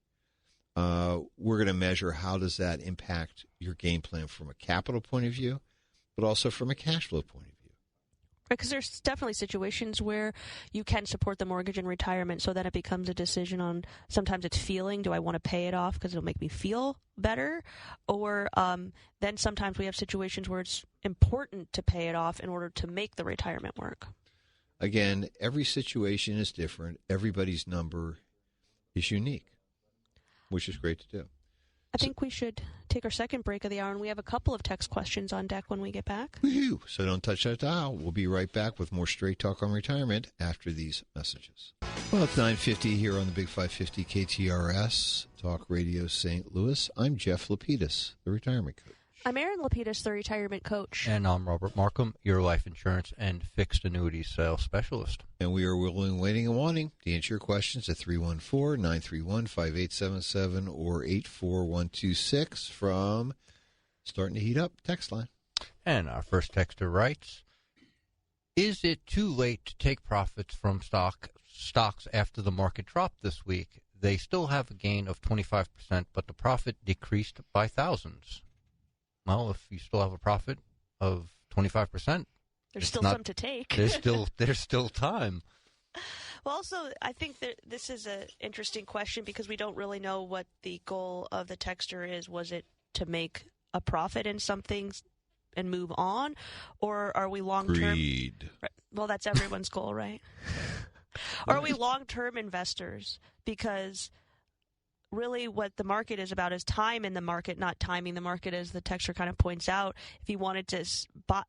Speaker 3: We're going to measure how does that impact your game plan from a capital point of view, but also from a cash flow point of view.
Speaker 5: Because there's definitely situations where you can support the mortgage in retirement, so then it becomes a decision on, sometimes it's feeling, do I want to pay it off because it'll make me feel better? Or then sometimes we have situations where it's important to pay it off in order to make the retirement work.
Speaker 3: Again, every situation is different. Everybody's number is unique, which is great to do.
Speaker 5: I think we should take our second break of the hour, and we have a couple of text questions on deck when we get back.
Speaker 3: Woo-hoo. So don't touch that dial. We'll be right back with more Straight Talk on Retirement after these messages. Well, it's 9:50 here on the Big 550 KTRS Talk Radio St. Louis. I'm Jeff Lapidus, the retirement coach.
Speaker 5: I'm Erin Lapidus, the retirement coach.
Speaker 4: And I'm Robert Markham, your life insurance and fixed annuity sales specialist.
Speaker 3: And we are willing, waiting, and wanting to answer your questions at 314-931-5877 or 84126 from Starting to Heat Up text line.
Speaker 4: And our first texter writes, is it too late to take profits from stocks after the market dropped this week? They still have a gain of 25%, but the profit decreased by thousands. Well, if you still have a profit of 25%.
Speaker 5: There's still some to take.
Speaker 4: There's still time.
Speaker 5: Well, also, I think that this is an interesting question because we don't really know what the goal of the texter is. Was it to make a profit in something and move on, or are we long-term?
Speaker 3: Greed.
Speaker 5: Well, that's everyone's goal, right? Or are we long-term investors? Because really what the market is about is time in the market, not timing the market, as the texter kind of points out. If you wanted to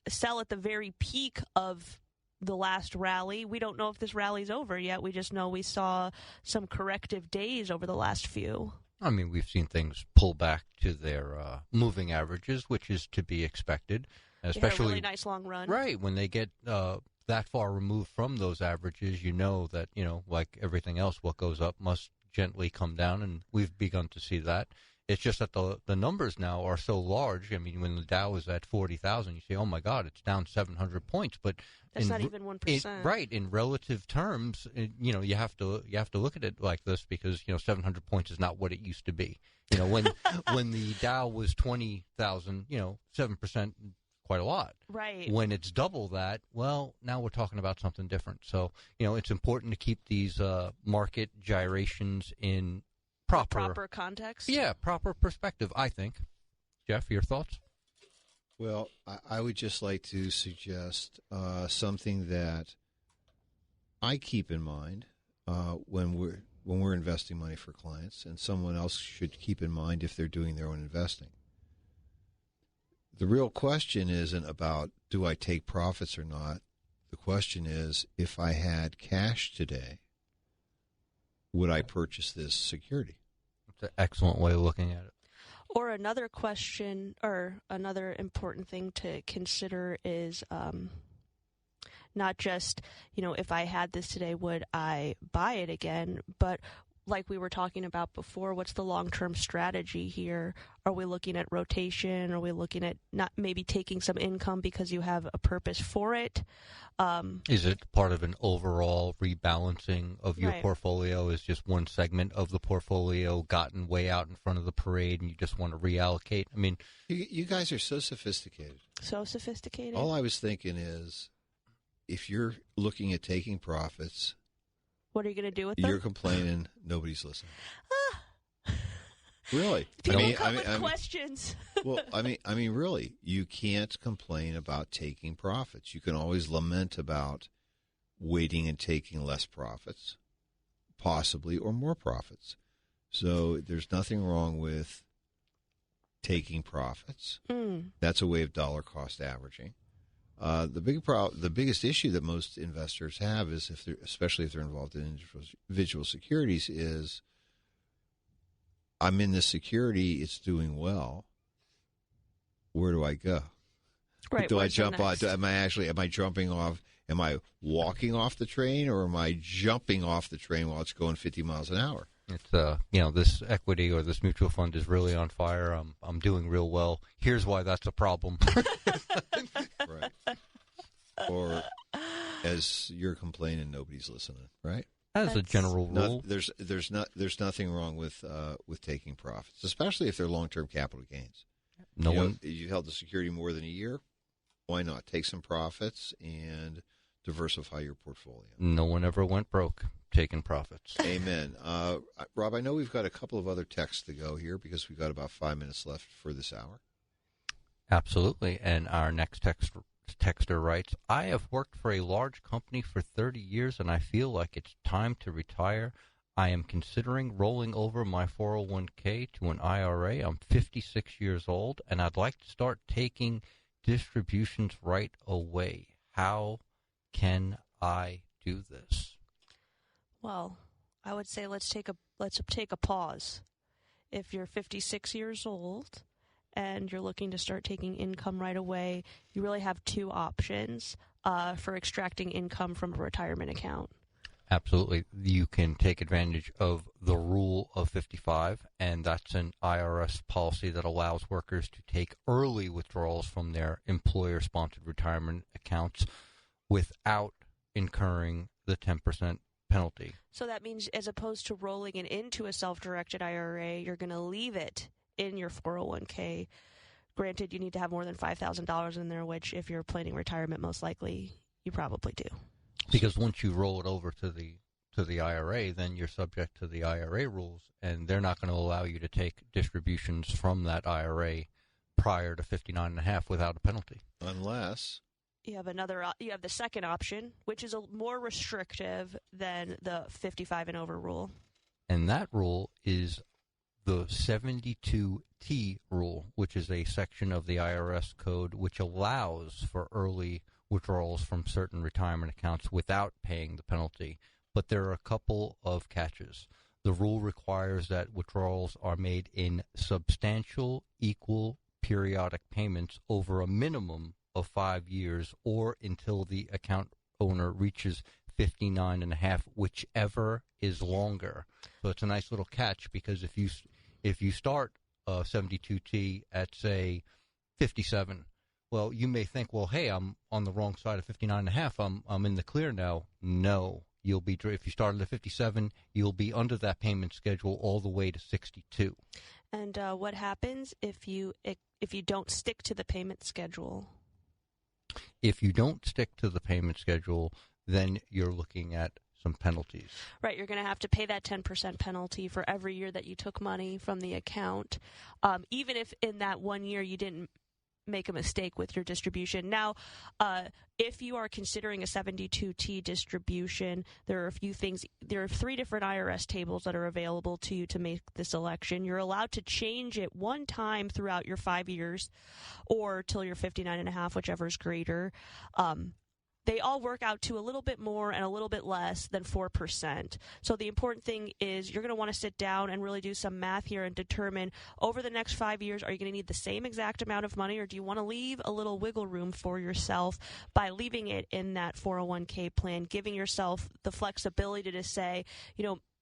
Speaker 5: sell at the very peak of the last rally, we don't know if this rally's over yet. We just know we saw some corrective days over the last few.
Speaker 4: I mean, we've seen things pull back to their moving averages, which is to be expected. Especially
Speaker 5: a really nice long run.
Speaker 4: Right. When they get that far removed from those averages, you know that, like everything else, what goes up must gently come down, and we've begun to see that. It's just that the numbers now are so large. I mean, when the Dow is at 40,000, you say, oh, my God, it's down 700 points. But
Speaker 5: that's not even 1%.
Speaker 4: Right. In relative terms, you have to look at it like this because, 700 points is not what it used to be. When the Dow was 20,000, 7%, quite a lot.
Speaker 5: Right.
Speaker 4: When it's double that, well, now we're talking about something different. So, it's important to keep these market gyrations in proper
Speaker 5: context.
Speaker 4: Yeah, proper perspective, I think. Jeff, your thoughts?
Speaker 3: Well, I would just like to suggest something that I keep in mind when we're investing money for clients, and someone else should keep in mind if they're doing their own investing. The real question isn't about do I take profits or not. The question is, if I had cash today, would I purchase this security?
Speaker 4: That's an excellent way of looking at it.
Speaker 5: Or another question, or another important thing to consider is not just, if I had this today, would I buy it again? But like we were talking about before, what's the long-term strategy here? Are we looking at rotation? Are we looking at not maybe taking some income because you have a purpose for it?
Speaker 4: Is it part of an overall rebalancing of your portfolio? Is just one segment of the portfolio gotten way out in front of the parade and you just want to reallocate? I mean,
Speaker 3: you guys are so sophisticated.
Speaker 5: So sophisticated.
Speaker 3: All I was thinking is, if you're looking at taking profits,
Speaker 5: what are you going to do with them?
Speaker 3: You're complaining nobody's listening. Really?
Speaker 5: People come with questions.
Speaker 3: Well, I mean, really, you can't complain about taking profits. You can always lament about waiting and taking less profits, possibly, or more profits. So there's nothing wrong with taking profits. That's a way of dollar cost averaging. The biggest issue that most investors have is, especially if they're involved in individual securities, is I'm in this security, it's doing well. Where do I go?
Speaker 5: Right.
Speaker 3: Do I jump on? Am I jumping off? Am I walking off the train, or am I jumping off the train while it's going 50 miles an hour?
Speaker 4: It's this equity or this mutual fund is really on fire. I'm doing real well. Here's why that's a problem.
Speaker 3: Right. Or as you're complaining, nobody's listening. Right.
Speaker 4: That's a general rule.
Speaker 3: There's nothing wrong with taking profits, especially if they're long-term capital gains. You held the security more than a year. Why not take some profits and diversify your portfolio?
Speaker 4: No one ever went broke taking profits.
Speaker 3: Amen. Rob, I know we've got a couple of other texts to go here because we've got about 5 minutes left for this hour.
Speaker 4: Absolutely. And our next texter writes, I have worked for a large company for 30 years and I feel like it's time to retire. I am considering rolling over my 401k to an IRA. I'm 56 years old and I'd like to start taking distributions right away. How can I do this?
Speaker 5: Well, I would say let's take a pause. If you're 56 years old and you're looking to start taking income right away, you really have two options for extracting income from a retirement account.
Speaker 4: Absolutely. You can take advantage of the rule of 55, and that's an IRS policy that allows workers to take early withdrawals from their employer-sponsored retirement accounts without incurring the 10% penalty.
Speaker 5: So that means as opposed to rolling it into a self-directed IRA, you're going to leave it in your 401k. Granted, you need to have more than $5,000 in there, which if you're planning retirement, most likely you probably do.
Speaker 4: Because once you roll it over to the IRA, then you're subject to the IRA rules, and they're not going to allow you to take distributions from that IRA prior to 59.5 without a penalty.
Speaker 3: Unless
Speaker 5: you have the second option, which is more restrictive than the 55 and over rule.
Speaker 4: And that rule is the 72T rule, which is a section of the IRS code which allows for early withdrawals from certain retirement accounts without paying the penalty. But there are a couple of catches. The rule requires that withdrawals are made in substantial, equal, periodic payments over a minimum of 5 years or until the account owner reaches 59.5, whichever is longer. So it's a nice little catch, because if you start 72T at, say, 57, well, you may think, well, hey, I'm on the wrong side of 59.5. I'm in the clear now. No, you'll be, if you started at 57, you'll be under that payment schedule all the way to 62.
Speaker 5: And what happens if you don't stick to the payment schedule?
Speaker 4: If you don't stick to the payment schedule, then you're looking at some penalties.
Speaker 5: Right, you're going to have to pay that 10% penalty for every year that you took money from the account, even if in that 1 year you didn't make a mistake with your distribution. Now, if you are considering a 72T distribution, there are a few things. There are 3 different IRS tables that are available to you to make this election. You're allowed to change it one time throughout your 5 years or till you're 59.5, whichever is greater. They all work out to a little bit more and a little bit less than 4%. So the important thing is you're going to want to sit down and really do some math here and determine, over the next 5 years, are you going to need the same exact amount of money, or do you want to leave a little wiggle room for yourself by leaving it in that 401k plan, giving yourself the flexibility to say,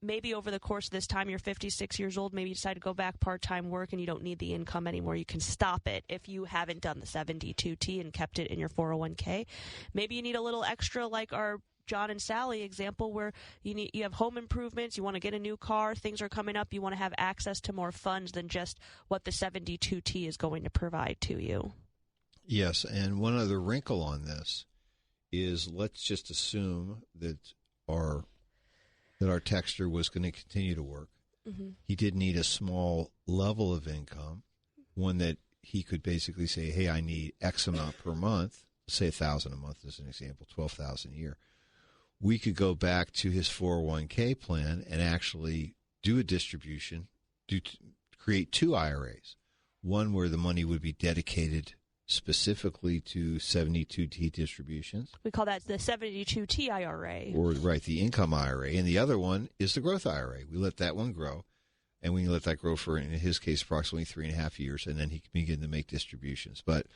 Speaker 5: maybe over the course of this time, you're 56 years old, maybe you decide to go back part-time work and you don't need the income anymore. You can stop it if you haven't done the 72T and kept it in your 401k. Maybe you need a little extra, like our John and Sally example, where you have home improvements, you want to get a new car, things are coming up, you want to have access to more funds than just what the 72T is going to provide to you.
Speaker 3: Yes, and one other wrinkle on this is, let's just assume that our texter was going to continue to work. Mm-hmm. He did need a small level of income, one that he could basically say, hey, I need X amount per month, say $1,000 a month as an example, $12,000 a year. We could go back to his 401k plan and actually do a distribution, create 2 IRAs, one where the money would be dedicated specifically to 72T distributions.
Speaker 5: We call that the 72T IRA.
Speaker 3: Or, right, the income IRA. And the other one is the growth IRA. We let that one grow, and we let that grow for, in his case, approximately 3.5 years, and then he can begin to make distributions. But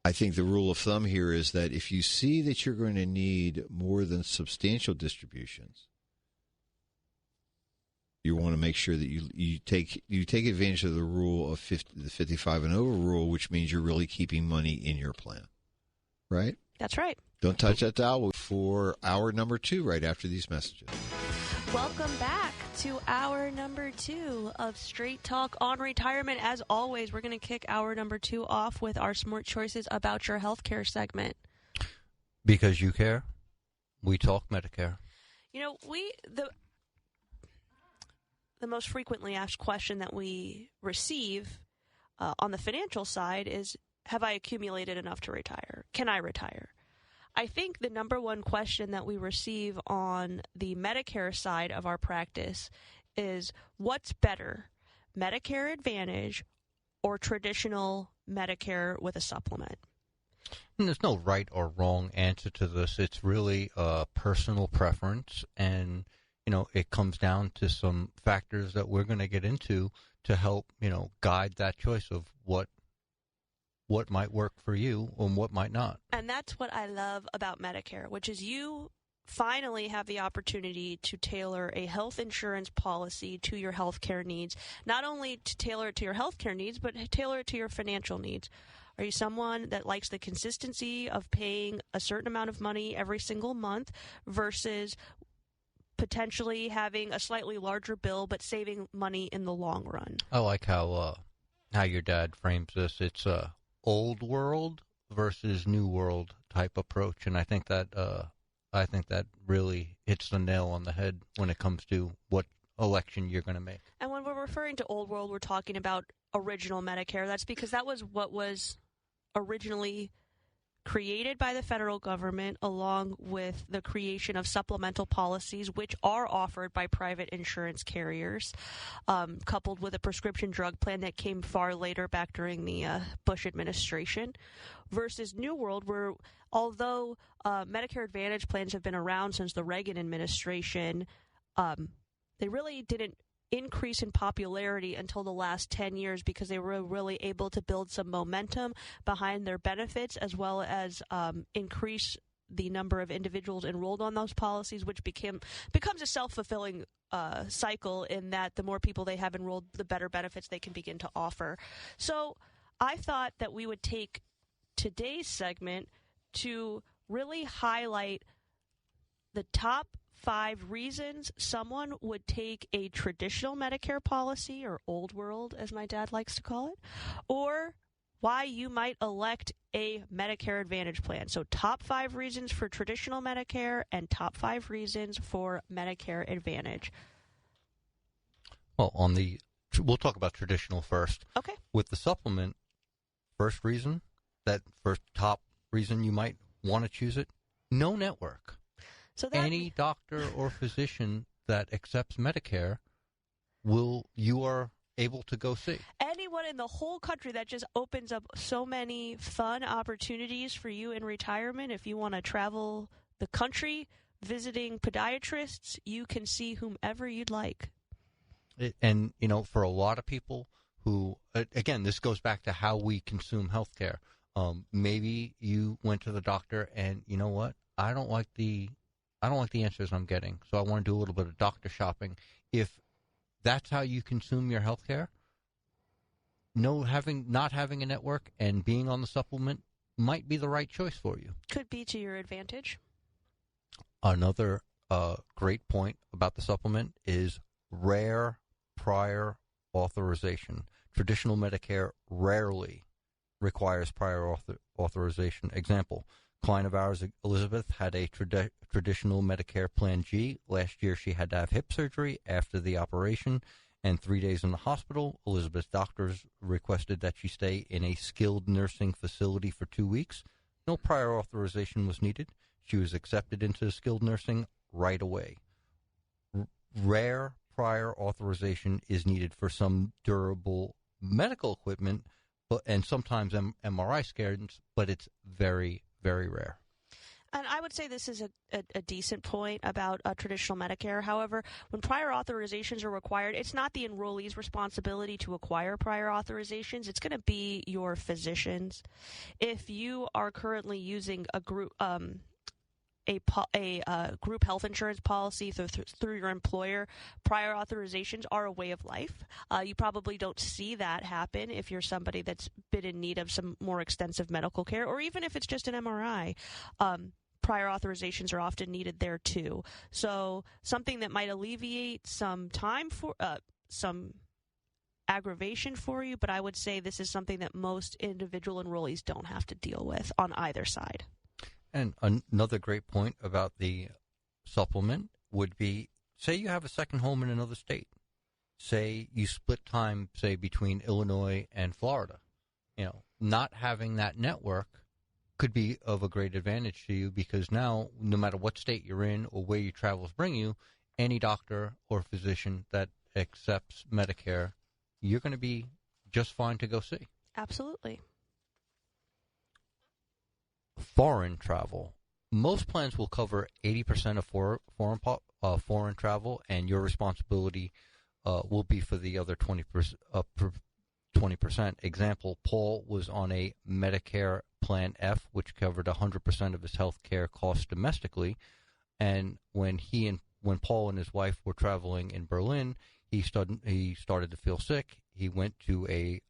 Speaker 3: I think the rule of thumb here is that if you see that you're going to need more than substantial distributions, you want to make sure that you take advantage of the rule of the 55 and over rule, which means you're really keeping money in your plan, right?
Speaker 5: That's right.
Speaker 3: Don't touch that dial for hour number 2 right after these messages.
Speaker 5: Welcome back to hour number 2 of Straight Talk on Retirement. As always, we're going to kick hour number 2 off with our Smart Choices About Your Healthcare segment.
Speaker 4: Because you care, we talk Medicare.
Speaker 5: The most frequently asked question that we receive on the financial side is, have I accumulated enough to retire? Can I retire? I think the number one question that we receive on the Medicare side of our practice is, what's better, Medicare Advantage or traditional Medicare with a supplement?
Speaker 4: And there's no right or wrong answer to this. It's really a personal preference, and it comes down to some factors that we're going to get into to help, guide that choice of what might work for you and what might not.
Speaker 5: And that's what I love about Medicare, which is you finally have the opportunity to tailor a health insurance policy to your healthcare needs. Not only to tailor it to your healthcare needs, but tailor it to your financial needs. Are you someone that likes the consistency of paying a certain amount of money every single month versus potentially having a slightly larger bill but saving money in the long run?
Speaker 4: I like how how your dad frames this. It's a old world versus new world type approach, and I think that really hits the nail on the head when it comes to what election you're going to make.
Speaker 5: And when we're referring to old world, we're talking about original Medicare. That's because that was what was originally created by the federal government, along with the creation of supplemental policies, which are offered by private insurance carriers, coupled with a prescription drug plan that came far later, back during the Bush administration, versus New World, where although Medicare Advantage plans have been around since the Reagan administration, they really didn't increase in popularity until the last 10 years because they were really able to build some momentum behind their benefits, as well as increase the number of individuals enrolled on those policies, which becomes a self-fulfilling cycle, in that the more people they have enrolled, the better benefits they can begin to offer. So I thought that we would take today's segment to really highlight the top 5 reasons someone would take a traditional Medicare policy, or old world as my dad likes to call it, or why you might elect a Medicare Advantage plan. So top 5 reasons for traditional Medicare and top 5 reasons for Medicare Advantage.
Speaker 4: Well, we'll talk about traditional first.
Speaker 5: Okay.
Speaker 4: With the supplement, first top reason you might want to choose it, no network.
Speaker 5: So
Speaker 4: any doctor or physician that accepts Medicare you are able to go see.
Speaker 5: Anyone in the whole country. That just opens up so many fun opportunities for you in retirement. If you want to travel the country visiting podiatrists, you can see whomever you'd like.
Speaker 4: And, for a lot of people who, again, this goes back to how we consume healthcare. Maybe you went to the doctor and, you know what, I don't like the answers I'm getting, so I want to do a little bit of doctor shopping. If that's how you consume your health care, not having a network and being on the supplement might be the right choice for you.
Speaker 5: Could be to your advantage.
Speaker 4: Another great point about the supplement is rare prior authorization. Traditional Medicare rarely requires prior authorization. Example, client of ours, Elizabeth, had a traditional Medicare Plan G. Last year, she had to have hip surgery after the operation and 3 days in the hospital. Elizabeth's doctors requested that she stay in a skilled nursing facility for 2 weeks. No prior authorization was needed. She was accepted into skilled nursing right away. Rare prior authorization is needed for some durable medical equipment, and sometimes MRI scans, but it's very, very rare.
Speaker 5: And I would say this is a decent point about traditional Medicare. However, when prior authorizations are required, it's not the enrollee's responsibility to acquire prior authorizations. It's going to be your physician's. If you are currently using a group group health insurance policy through your employer, prior authorizations are a way of life. You probably don't see that happen if you're somebody that's been in need of some more extensive medical care, or even if it's just an MRI. Prior authorizations are often needed there too. So something that might alleviate some time for some aggravation for you, but I would say this is something that most individual enrollees don't have to deal with on either side.
Speaker 4: And another great point about the supplement would be, say you have a second home in another state. Say you split time, say, between Illinois and Florida. Not having that network could be of a great advantage to you, because now, no matter what state you're in or where your travels bring you, any doctor or physician that accepts Medicare, you're going to be just fine to go see.
Speaker 5: Absolutely.
Speaker 4: Foreign travel. Most plans will cover 80% of foreign travel, and your responsibility will be for the other 20%. 20%. Example, Paul was on a Medicare Plan F, which covered 100% of his health care costs domestically. And when Paul and his wife were traveling in Berlin, he started to feel sick. He went to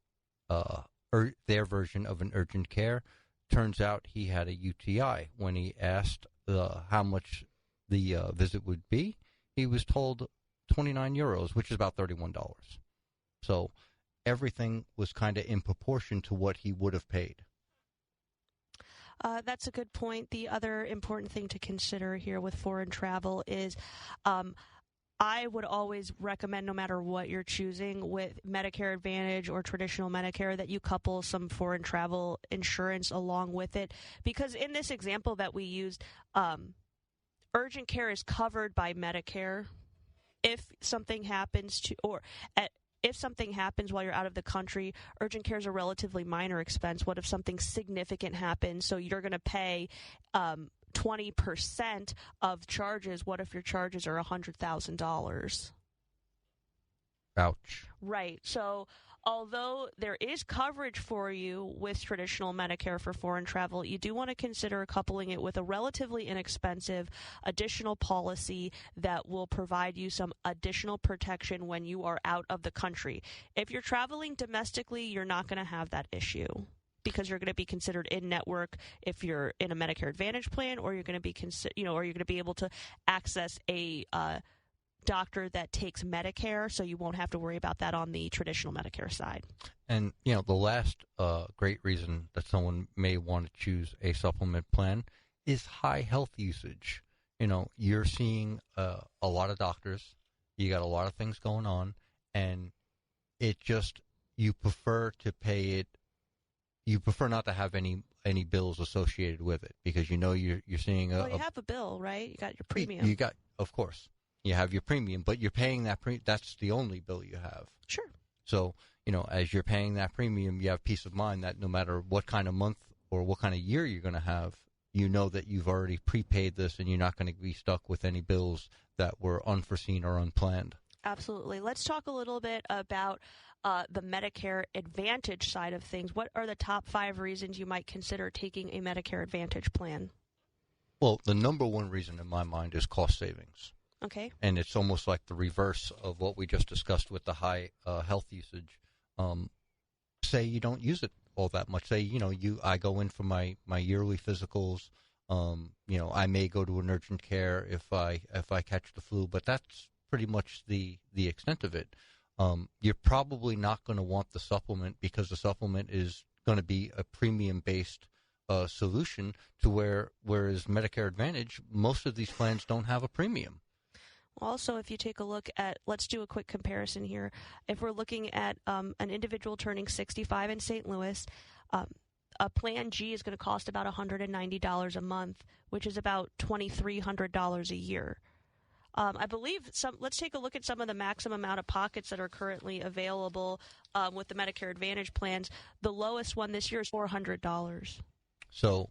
Speaker 4: their version of an urgent care. Turns out he had a UTI. When he asked how much the visit would be, he was told €29, which is about $31. So everything was kind of in proportion to what he would have paid.
Speaker 5: That's a good point. The other important thing to consider here with foreign travel is I would always recommend, no matter what you're choosing with Medicare Advantage or traditional Medicare, that you couple some foreign travel insurance along with it. Because in this example that we used, urgent care is covered by Medicare. If something happens if something happens while you're out of the country, urgent care is a relatively minor expense. What if something significant happens? So you're going to pay 20% of charges. What if your charges are $100,000?
Speaker 4: Ouch.
Speaker 5: Right. So although there is coverage for you with traditional Medicare for foreign travel, you do want to consider coupling it with a relatively inexpensive additional policy that will provide you some additional protection when you are out of the country. If you're traveling domestically, you're not going to have that issue, because you're going to be considered in-network if you're in a Medicare Advantage plan, or you're going to be or you're going to be able to access a doctor that takes Medicare, so you won't have to worry about that on the traditional Medicare side.
Speaker 4: And, the last great reason that someone may want to choose a supplement plan is high health usage. You're seeing a lot of doctors, you got a lot of things going on, and you prefer to pay it. You prefer not to have any bills associated with it, because you're seeing
Speaker 5: you have a bill, right? You got your premium.
Speaker 4: Of course, you have your premium, but you're paying that that's the only bill you have.
Speaker 5: Sure.
Speaker 4: So, as you're paying that premium, you have peace of mind that no matter what kind of month or what kind of year you're going to have, that you've already prepaid this and you're not going to be stuck with any bills that were unforeseen or unplanned.
Speaker 5: Absolutely. Let's talk a little bit about the Medicare Advantage side of things. What are the top 5 reasons you might consider taking a Medicare Advantage plan?
Speaker 4: Well, the number one reason in my mind is cost savings.
Speaker 5: Okay.
Speaker 4: And it's almost like the reverse of what we just discussed with the high health usage. Say you don't use it all that much. Say, I go in for my yearly physicals. I may go to an urgent care if I catch the flu, but that's pretty much the extent of it. You're probably not going to want the supplement, because the supplement is going to be a premium-based solution to whereas Medicare Advantage, most of these plans don't have a premium.
Speaker 5: Also, if you take a look at, let's do a quick comparison here. If we're looking at an individual turning 65 in St. Louis, a Plan G is going to cost about $190 a month, which is about $2,300 a year. I believe let's take a look at some of the maximum out of pockets that are currently available with the Medicare Advantage plans. The lowest one this year is $400.
Speaker 4: So,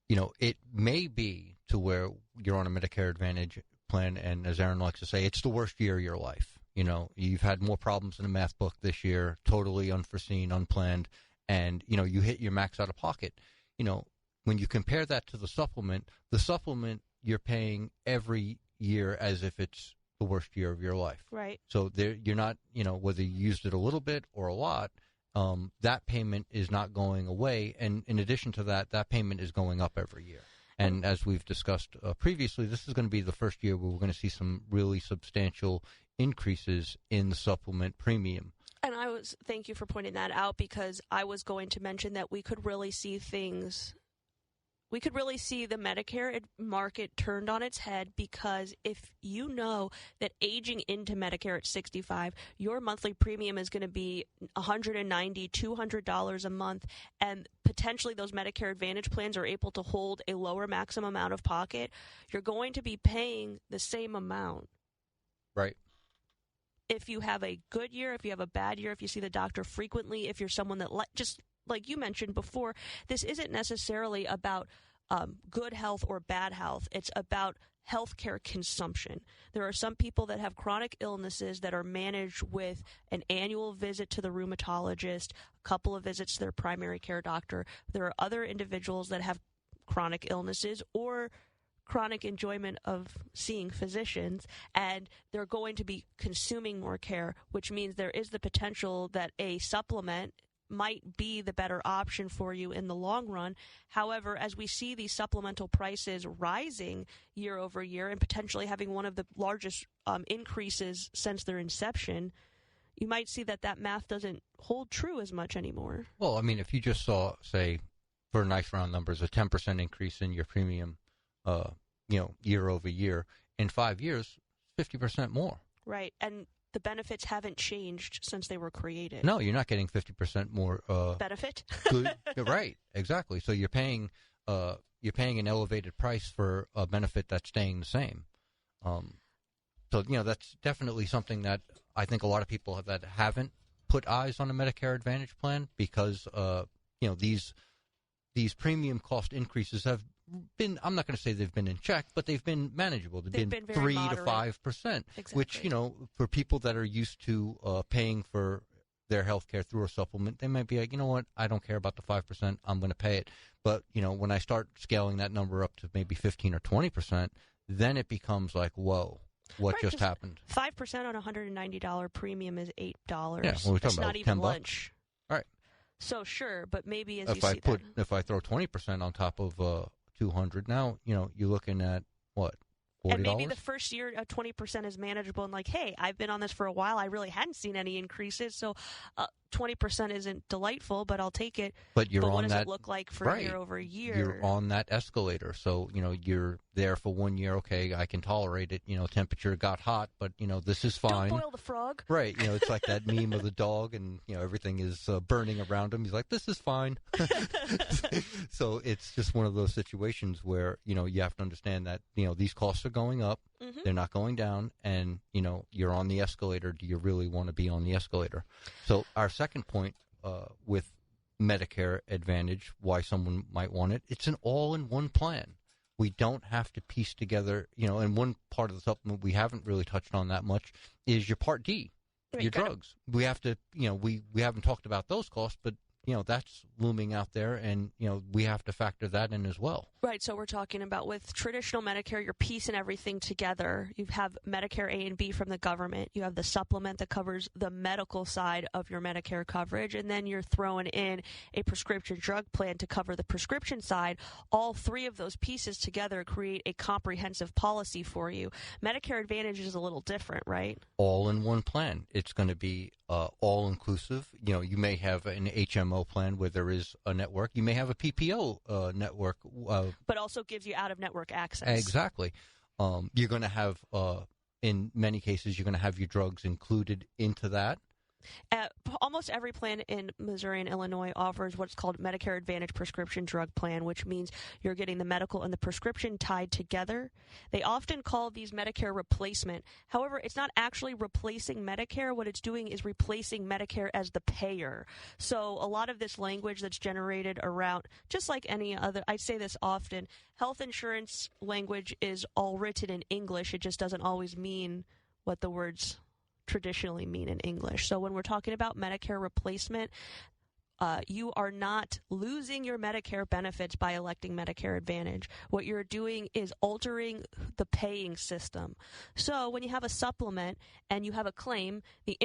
Speaker 4: it may be to where you're on a Medicare Advantage plan, and as Aaron likes to say, it's the worst year of your life. You've had more problems in the math book this year, totally unforeseen, unplanned, and, you hit your max out of pocket. When you compare that to the supplement you're paying every year as if it's the worst year of your life.
Speaker 5: Right.
Speaker 4: So you're not, whether you used it a little bit or a lot, that payment is not going away. And in addition to that, that payment is going up every year. And as we've discussed previously, this is going to be the first year where we're going to see some really substantial increases in the supplement premium.
Speaker 5: And thank you for pointing that out, because I was going to mention that we could really see the Medicare market turned on its head, because if you know that aging into Medicare at 65, your monthly premium is going to be $190, $200 a month, and potentially those Medicare Advantage plans are able to hold a lower maximum out of pocket, you're going to be paying the same amount.
Speaker 4: Right.
Speaker 5: If you have a good year, if you have a bad year, if you see the doctor frequently, if you're someone that just like you mentioned before, this isn't necessarily about good health or bad health. It's about healthcare consumption. There are some people that have chronic illnesses that are managed with an annual visit to the rheumatologist, a couple of visits to their primary care doctor. There are other individuals that have chronic illnesses or chronic enjoyment of seeing physicians, and they're going to be consuming more care, which means there is the potential that a supplement might be the better option for you in the long run. However, as we see these supplemental prices rising year over year and potentially having one of the largest increases since their inception, you might see that math doesn't hold true as much anymore.
Speaker 4: Well, I mean, if you just saw, say, for nice round numbers, a 10% increase in your premium, year over year, in 5 years, 50% more.
Speaker 5: Right, and the benefits haven't changed since they were created.
Speaker 4: No, you're not getting 50% more
Speaker 5: benefit.
Speaker 4: Good, right? Exactly. So you're paying an elevated price for a benefit that's staying the same. So that's definitely something that I think a lot of people that haven't put eyes on a Medicare Advantage plan because these premium cost increases have been, I'm not going to say they've been in check, but they've been manageable. They've been 3 to 5%,
Speaker 5: exactly.
Speaker 4: which, for people that are used to paying for their health care through a supplement, they might be like, you know what, I don't care about the 5%, I'm going to pay it. But, when I start scaling that number up to maybe 15 or 20%, then it becomes like, whoa, what just happened?
Speaker 5: 5% on a $190 premium is $8.
Speaker 4: Yeah, well, we're talking
Speaker 5: That's
Speaker 4: about
Speaker 5: not even
Speaker 4: $10.
Speaker 5: lunch.
Speaker 4: Right.
Speaker 5: So sure, but maybe
Speaker 4: if I throw 20% on top of 200, now you're looking at what, $40?
Speaker 5: And maybe the first year 20% is manageable and like, hey, I've been on this for a while, I really hadn't seen any increases, so 20% isn't delightful, but I'll take it.
Speaker 4: But
Speaker 5: what does it look like for year over year?
Speaker 4: You're on that escalator, so you're there for 1 year. Okay, I can tolerate it. Temperature got hot, but this is fine.
Speaker 5: Don't boil the frog.
Speaker 4: Right. It's like that meme of the dog, and everything is burning around him. He's like, this is fine. So it's just one of those situations where you have to understand that these costs are going up. Mm-hmm. They're not going down, and you're on the escalator. Do you really want to be on the escalator? So our second point with Medicare Advantage, why someone might want it, it's an all-in-one plan. We don't have to piece together, and one part of the supplement we haven't really touched on that much is your Part D, your drugs. We have to, we haven't talked about those costs, but that's looming out there, and we have to factor that in as well.
Speaker 5: Right. So we're talking about with traditional Medicare, you're piecing everything together. You have Medicare A and B from the government. You have the supplement that covers the medical side of your Medicare coverage, and then you're throwing in a prescription drug plan to cover the prescription side. All three of those pieces together create a comprehensive policy for you. Medicare Advantage is a little different, right?
Speaker 4: All in one plan. It's going to be all inclusive. You may have an HMO plan where there is a network. You may have a PPO network.
Speaker 5: But also gives you out-of-network access.
Speaker 4: Exactly. You're going to have, in many cases, you're going to have your drugs included into that.
Speaker 5: Almost every plan in Missouri and Illinois offers what's called Medicare Advantage prescription drug plan, which means you're getting the medical and the prescription tied together. They often call these Medicare replacement. However, it's not actually replacing Medicare. What it's doing is replacing Medicare as the payer. So a lot of this language that's generated around, just like any other, I say this often, health insurance language is all written in English. It just doesn't always mean what the words traditionally mean in English. So when we're talking about Medicare replacement, you are not losing your Medicare benefits by electing Medicare Advantage. What you're doing is altering the paying system. So when you have a supplement and you have a claim, the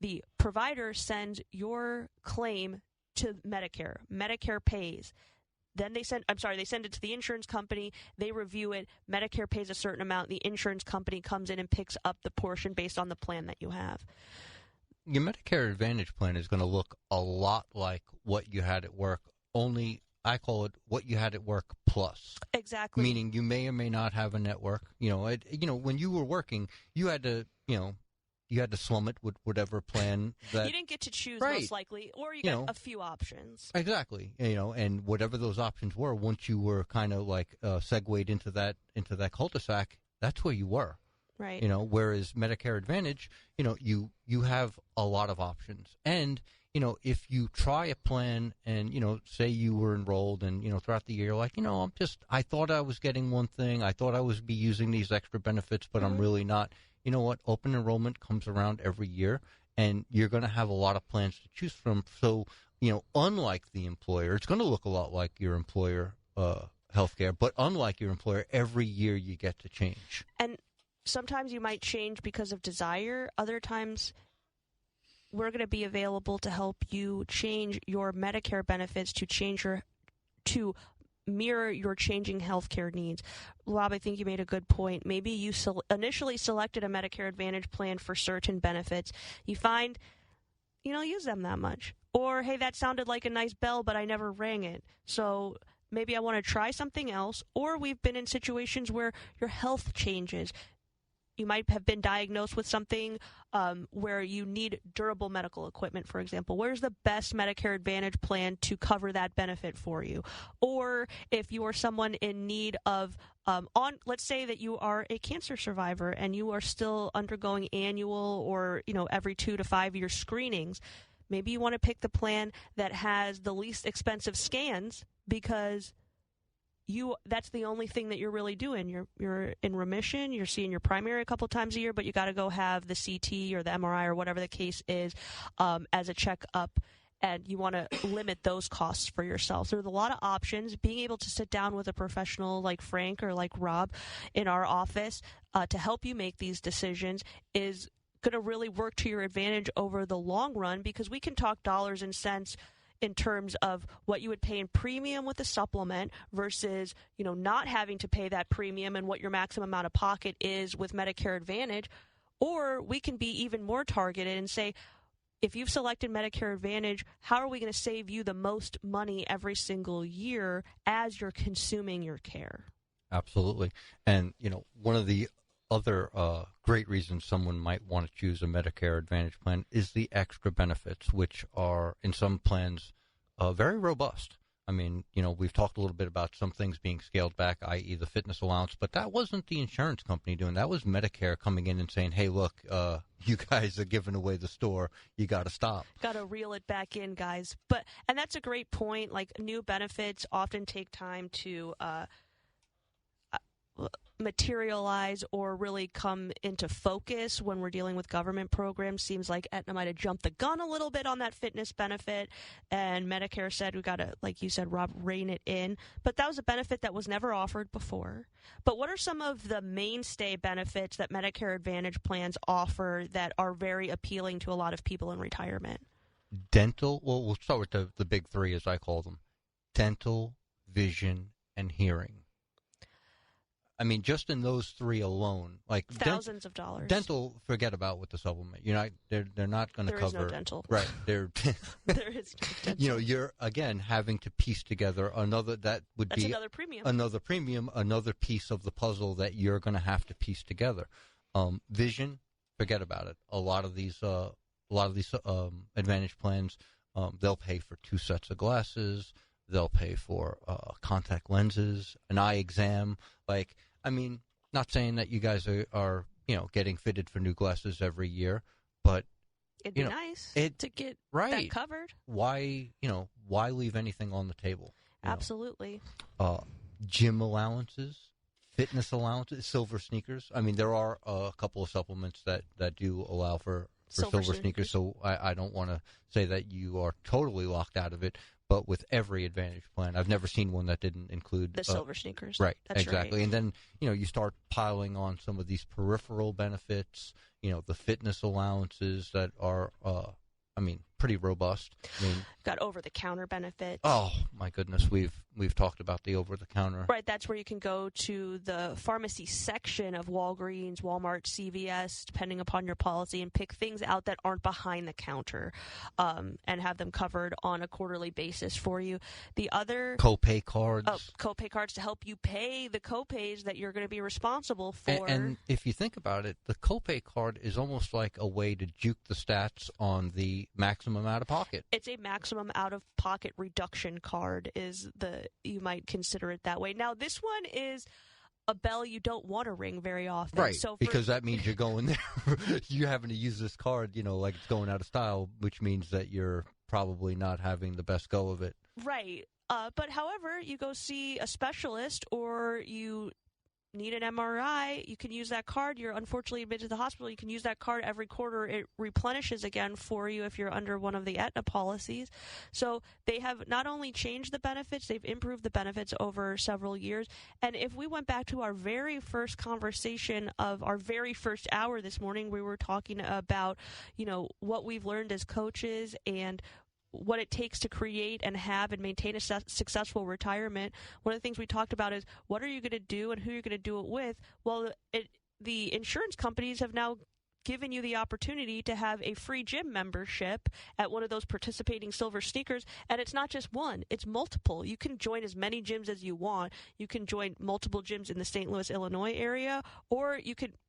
Speaker 5: the provider sends your claim to Medicare. Medicare pays. Then they send it to the insurance company. They review it. Medicare pays a certain amount. The insurance company comes in and picks up the portion based on the plan that you have.
Speaker 4: Your Medicare Advantage plan is going to look a lot like what you had at work, only I call it what you had at work plus.
Speaker 5: Exactly.
Speaker 4: Meaning you may or may not have a network. When you were working, you had to, you had to slum it with whatever plan that
Speaker 5: you didn't get to choose, most likely, or you got a few options.
Speaker 4: Exactly. And whatever those options were, once you were kind of like segued into that cul-de-sac, that's where you were.
Speaker 5: Right.
Speaker 4: Whereas Medicare Advantage, you have a lot of options. And, if you try a plan and, say you were enrolled and, throughout the year, like, I thought I was getting one thing. I thought I was be using these extra benefits, but I'm really not. You know what? Open enrollment comes around every year, and you're going to have a lot of plans to choose from. So, unlike the employer, it's going to look a lot like your employer healthcare, but unlike your employer, every year you get to change.
Speaker 5: And sometimes you might change because of desire. Other times we're going to be available to help you change your Medicare benefits to mirror your changing healthcare needs. Rob, I think you made a good point. Maybe you initially selected a Medicare Advantage plan for certain benefits. You find you don't use them that much. Or, hey, that sounded like a nice bell, but I never rang it. So maybe I want to try something else. Or we've been in situations where your health changes. You might have been diagnosed with something where you need durable medical equipment, for example. Where's the best Medicare Advantage plan to cover that benefit for you? Or if you are someone in need of, let's say that you are a cancer survivor and you are still undergoing annual or, every 2 to 5 year screenings, maybe you want to pick the plan that has the least expensive scans because that's the only thing that you're really doing. You're in remission. You're seeing your primary a couple times a year, but you got to go have the CT or the MRI or whatever the case is as a checkup, and you want to limit those costs for yourself. So there's a lot of options. Being able to sit down with a professional like Frank or like Rob in our office to help you make these decisions is going to really work to your advantage over the long run, because we can talk dollars and cents in terms of what you would pay in premium with a supplement versus, not having to pay that premium and what your maximum out of pocket is with Medicare Advantage. Or we can be even more targeted and say, if you've selected Medicare Advantage, how are we going to save you the most money every single year as you're consuming your care?
Speaker 4: Absolutely. And, one of the other great reasons someone might want to choose a Medicare Advantage plan is the extra benefits, which are in some plans very robust. I mean, we've talked a little bit about some things being scaled back, i.e. the fitness allowance, but that wasn't the insurance company doing. That was Medicare coming in and saying, hey, look, you guys are giving away the store. You got to stop.
Speaker 5: Got to reel it back in, guys. And that's a great point. Like, new benefits often take time to materialize or really come into focus when we're dealing with government programs. Seems like Aetna might have jumped the gun a little bit on that fitness benefit, and Medicare said we got to, like you said, Rob, rein it in. But that was a benefit that was never offered before. But what are some of the mainstay benefits that Medicare Advantage plans offer that are very appealing to a lot of people in retirement?
Speaker 4: Dental, well, we'll start with the big three, as I call them: dental, vision, and hearing. I mean, just in those three alone, like
Speaker 5: thousands of dollars.
Speaker 4: Dental, forget about with the supplement. They're not going to cover.
Speaker 5: There is no dental.
Speaker 4: Right.
Speaker 5: There is no dental.
Speaker 4: You're again having to piece together that's
Speaker 5: another premium.
Speaker 4: Another piece of the puzzle that you're going to have to piece together. Vision, forget about it. A lot of these Advantage plans, they'll pay for 2 sets of glasses. They'll pay for contact lenses, an eye exam. Not saying that you guys are getting fitted for new glasses every year, but
Speaker 5: it'd be nice to get that covered.
Speaker 4: Why leave anything on the table?
Speaker 5: Absolutely.
Speaker 4: Gym allowances, fitness allowances, silver sneakers. I mean, there are a couple of supplements that do allow for silver sneakers, so I don't want to say that you are totally locked out of it. But with every Advantage plan, I've never seen one that didn't include
Speaker 5: the silver sneakers.
Speaker 4: Right,
Speaker 5: that's
Speaker 4: exactly.
Speaker 5: Right.
Speaker 4: And then, you start piling on some of these peripheral benefits, the fitness allowances that are, pretty robust.
Speaker 5: Got over-the-counter benefits.
Speaker 4: Oh, my goodness. We've talked about the over-the-counter.
Speaker 5: Right, that's where you can go to the pharmacy section of Walgreens, Walmart, CVS, depending upon your policy, and pick things out that aren't behind the counter and have them covered on a quarterly basis for you. The other...
Speaker 4: Copay cards.
Speaker 5: Copay cards to help you pay the copays that you're going to be responsible for.
Speaker 4: And if you think about it, the copay card is almost like a way to juke the stats on the maximum out of pocket.
Speaker 5: It's a maximum out of pocket reduction card you might consider it that way. Now, this one is a bell you don't want to ring very often.
Speaker 4: Right, because that means you're going there. You're having to use this card, like it's going out of style, which means that you're probably not having the best go of it.
Speaker 5: Right. But however, you go see a specialist or you need an MRI, you can use that card. You're unfortunately admitted to the hospital, you can use that card every quarter. It replenishes again for you if you're under one of the Aetna policies. So they have not only changed the benefits, they've improved the benefits over several years. And if we went back to our very first conversation of our very first hour this morning, we were talking about, what we've learned as coaches and what it takes to create and have and maintain a successful retirement, one of the things we talked about is what are you going to do and who you're going to do it with. Well, the insurance companies have now given you the opportunity to have a free gym membership at one of those participating Silver Sneakers, and it's not just one, it's multiple. You can join as many gyms as you want. You can join multiple gyms in the St. Louis, Illinois area, or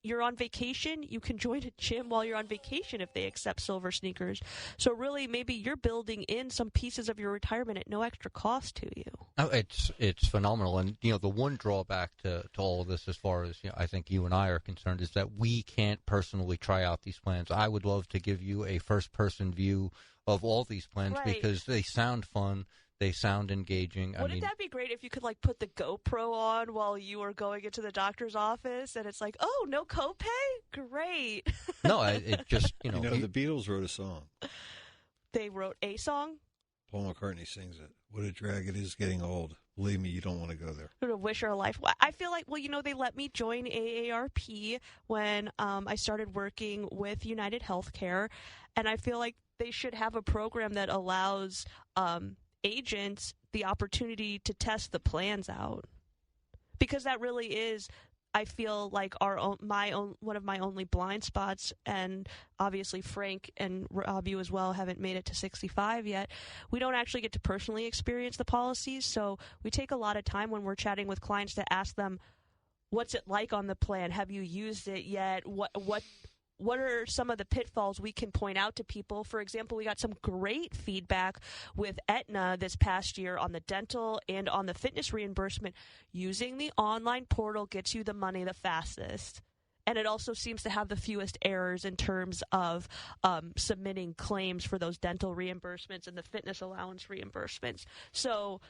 Speaker 5: you're on vacation, you can join a gym while you're on vacation if they accept Silver Sneakers. So really, maybe you're building in some pieces of your retirement at no extra cost to you.
Speaker 4: Oh, it's phenomenal. And, the one drawback to all of this, as far as I think you and I are concerned, is that we can't personally try out these plans. I would love to give you a first-person view of all these plans because they sound fun. They sound engaging.
Speaker 5: Wouldn't that be great if you could put the GoPro on while you were going into the doctor's office and it's like, oh, no copay? Great.
Speaker 4: No, it just,
Speaker 3: the Beatles wrote a song.
Speaker 5: They wrote a song?
Speaker 3: Paul McCartney sings it. What a drag it is getting old. Believe me, you don't want to go there.
Speaker 5: To wish our life. I feel like, they let me join AARP when I started working with United Healthcare, and I feel like they should have a program that allows agents the opportunity to test the plans out, because that really is, I feel like one of my only blind spots, and obviously Frank and Rob, you as well, haven't made it to 65 yet. We don't actually get to personally experience the policies, so we take a lot of time when we're chatting with clients to ask them, what's it like on the plan? Have you used it yet? What are some of the pitfalls we can point out to people? For example, we got some great feedback with Aetna this past year on the dental and on the fitness reimbursement. Using the online portal gets you the money the fastest. And it also seems to have the fewest errors in terms of submitting claims for those dental reimbursements and the fitness allowance reimbursements. So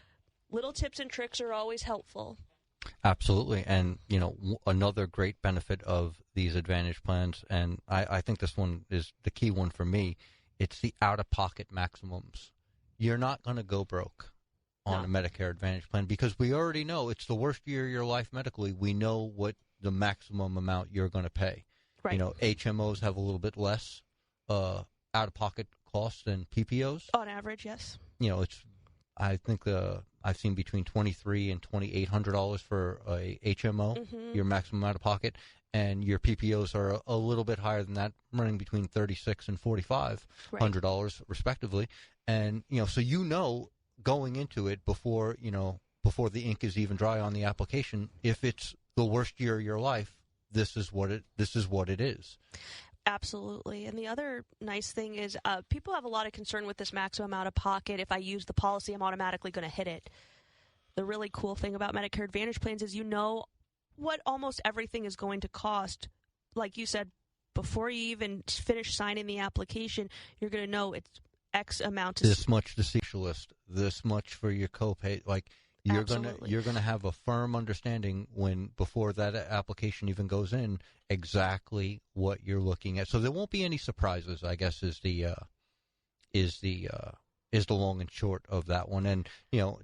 Speaker 5: little tips and tricks are always helpful.
Speaker 4: Absolutely. And, another great benefit of these Advantage plans, and I think this one is the key one for me, it's the out-of-pocket maximums. You're not going to go broke on a Medicare Advantage plan because we already know it's the worst year of your life medically. We know what the maximum amount you're going to pay. Right. HMOs have a little bit less out-of-pocket costs than PPOs.
Speaker 5: On average, yes.
Speaker 4: I think I've seen between $2,300 and $2,800 for a HMO, your maximum out of pocket, and your PPOs are a little bit higher than that, running between $3,600 and $4,500 respectively. And so going into it before the ink is even dry on the application, if it's the worst year of your life, this is what it is.
Speaker 5: Absolutely. And the other nice thing is people have a lot of concern with this maximum out of pocket. If I use the policy, I'm automatically going to hit it. The really cool thing about Medicare Advantage plans is what almost everything is going to cost. Like you said, before you even finish signing the application, you're going to know it's X amount.
Speaker 4: This much the specialist, this much for your copay. You're gonna have a firm understanding before that application even goes in exactly what you're looking at. So there won't be any surprises, I guess, is the long and short of that one. And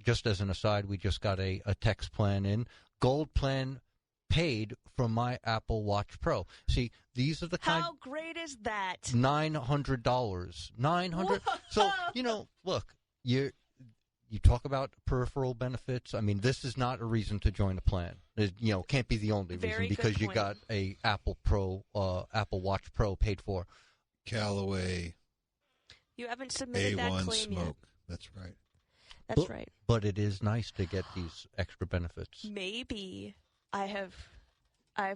Speaker 4: just as an aside, we just got a text plan in, gold plan paid from my Apple Watch Pro. See, these are the kind.
Speaker 5: How great is that?
Speaker 4: $900. $900. So look, you talk about peripheral benefits. I mean, this is not a reason to join a plan. It, can't be the only reason because you got a Apple Watch Pro paid for.
Speaker 3: Callaway.
Speaker 5: You haven't submitted
Speaker 3: A1
Speaker 5: that claim
Speaker 3: smoke.
Speaker 5: yet.
Speaker 3: That's right.
Speaker 5: That's right.
Speaker 4: But it is nice to get these extra benefits.
Speaker 5: Maybe I've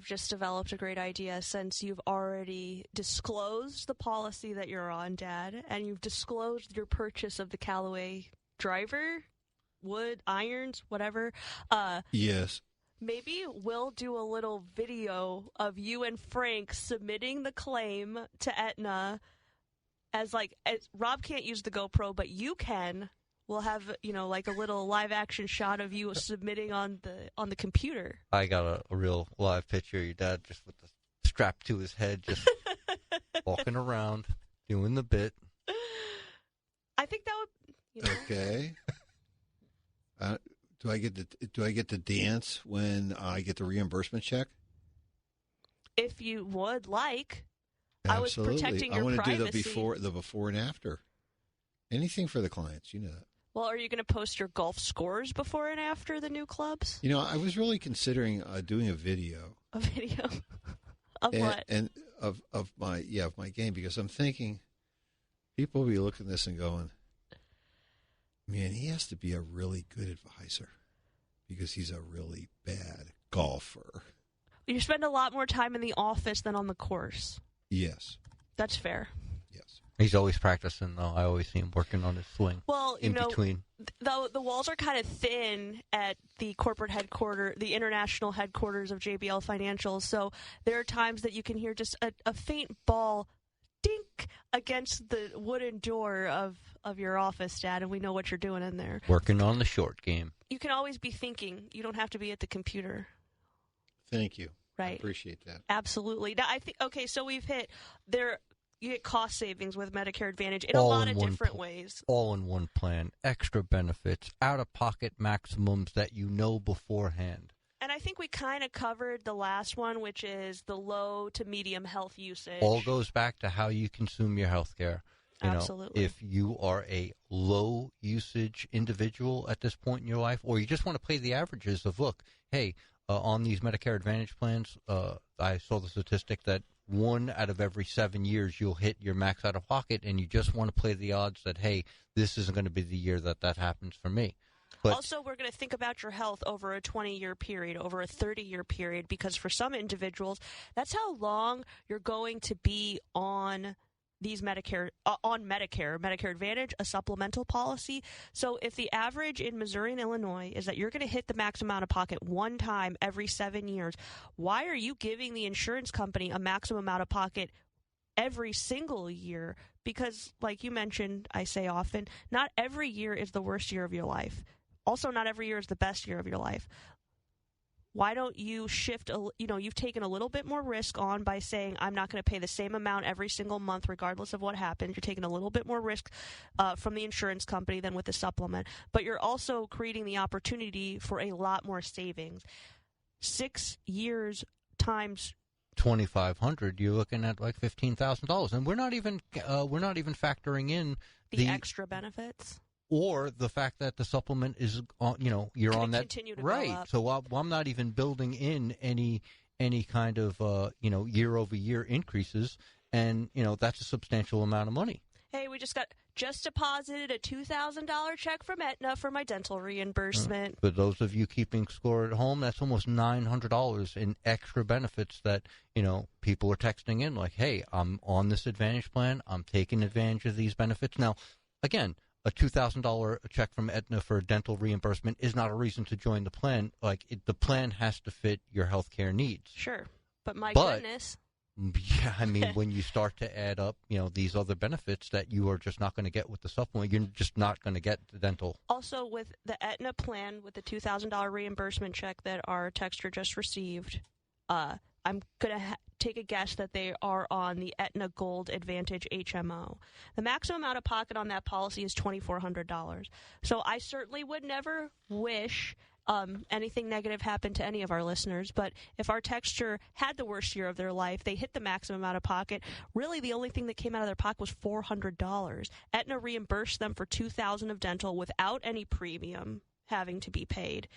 Speaker 5: just developed a great idea since you've already disclosed the policy that you're on, Dad, and you've disclosed your purchase of the Callaway driver, wood, irons, whatever.
Speaker 3: Yes.
Speaker 5: Maybe we'll do a little video of you and Frank submitting the claim to Aetna as Rob can't use the GoPro, but you can. We'll have, a little live action shot of you submitting on the computer.
Speaker 4: I got a real live picture of your dad just with the strap to his head, just walking around, doing the bit.
Speaker 5: I think that would.
Speaker 3: Okay. Do I get to dance when I get the reimbursement check?
Speaker 5: If you would like.
Speaker 3: Absolutely.
Speaker 5: I was protecting your privacy.
Speaker 3: I want to do the before and after. Anything for the clients, you know that.
Speaker 5: Well, are you going to post your golf scores before and after the new clubs?
Speaker 3: You know, I was really considering doing a video.
Speaker 5: A video of what?
Speaker 3: And of my game, because I'm thinking people will be looking at this and going, man, he has to be a really good advisor because he's a really bad golfer.
Speaker 5: You spend a lot more time in the office than on the course.
Speaker 3: Yes.
Speaker 5: That's fair.
Speaker 3: Yes.
Speaker 4: He's always practicing, though. I always see him working on his swing.
Speaker 5: Well,
Speaker 4: in between.
Speaker 5: The walls are kind of thin at the corporate headquarters, the international headquarters of JBL Financial. So there are times that you can hear just a faint ball dink against the wooden door of your office, Dad, and we know what you're doing in there.
Speaker 4: Working on the short game.
Speaker 5: You can always be thinking. You don't have to be at the computer.
Speaker 3: Thank you.
Speaker 5: Right.
Speaker 3: I appreciate that.
Speaker 5: Absolutely. Now, I think so we've hit there. You get cost savings with Medicare Advantage in a lot of different ways.
Speaker 4: All in one plan, extra benefits, out-of-pocket maximums that you know beforehand.
Speaker 5: And I think we kind of covered the last one, which is the low to medium health usage.
Speaker 4: All goes back to how you consume your health care.
Speaker 5: Absolutely.
Speaker 4: If you are a low-usage individual at this point in your life, or you just want to play the averages of, look, hey, on these Medicare Advantage plans, I saw the statistic that 1 out of every 7 years you'll hit your max out of pocket, and you just want to play the odds that, hey, this isn't going to be the year that happens for me. But
Speaker 5: also, we're going to think about your health over a 20-year period, over a 30-year period, because for some individuals, that's how long you're going to be on these Medicare Advantage, a supplemental policy. So if the average in Missouri and Illinois is that you're going to hit the max amount of pocket one time every 7 years, why are you giving the insurance company a maximum amount of pocket every single year? Because, like you mentioned, I say often, not every year is the worst year of your life. Also, not every year is the best year of your life. Why don't you shift, you've taken a little bit more risk on by saying, I'm not going to pay the same amount every single month, regardless of what happens. You're taking a little bit more risk from the insurance company than with the supplement. But you're also creating the opportunity for a lot more savings. 6 years times
Speaker 4: 2,500, you're looking at like $15,000, and we're not even factoring in
Speaker 5: the extra benefits.
Speaker 4: Or the fact that the supplement is, you're on that right. So I'm not even building in any kind of year-over-year increases, and that's a substantial amount of money.
Speaker 5: Hey, we just deposited a $2,000 check from Aetna for my dental reimbursement.
Speaker 4: For those of you keeping score at home, that's almost $900 in extra benefits that people are texting in like, hey, I'm on this Advantage plan, I'm taking advantage of these benefits. Now, again, a $2,000 check from Aetna for dental reimbursement is not a reason to join the plan. The plan has to fit your health care needs.
Speaker 5: Sure, but goodness.
Speaker 4: Yeah, I mean, when you start to add up, these other benefits that you are just not going to get with the supplement, you're just not going to get the dental.
Speaker 5: Also, with the Aetna plan, with the $2,000 reimbursement check that our texter just received, I'm going to take a guess that they are on the Aetna Gold Advantage HMO. The maximum out of pocket on that policy is $2,400. So I certainly would never wish anything negative happened to any of our listeners, but if our texture had the worst year of their life, they hit the maximum out of pocket, really the only thing that came out of their pocket was $400. Aetna reimbursed them for $2,000 of dental without any premium having to be paid.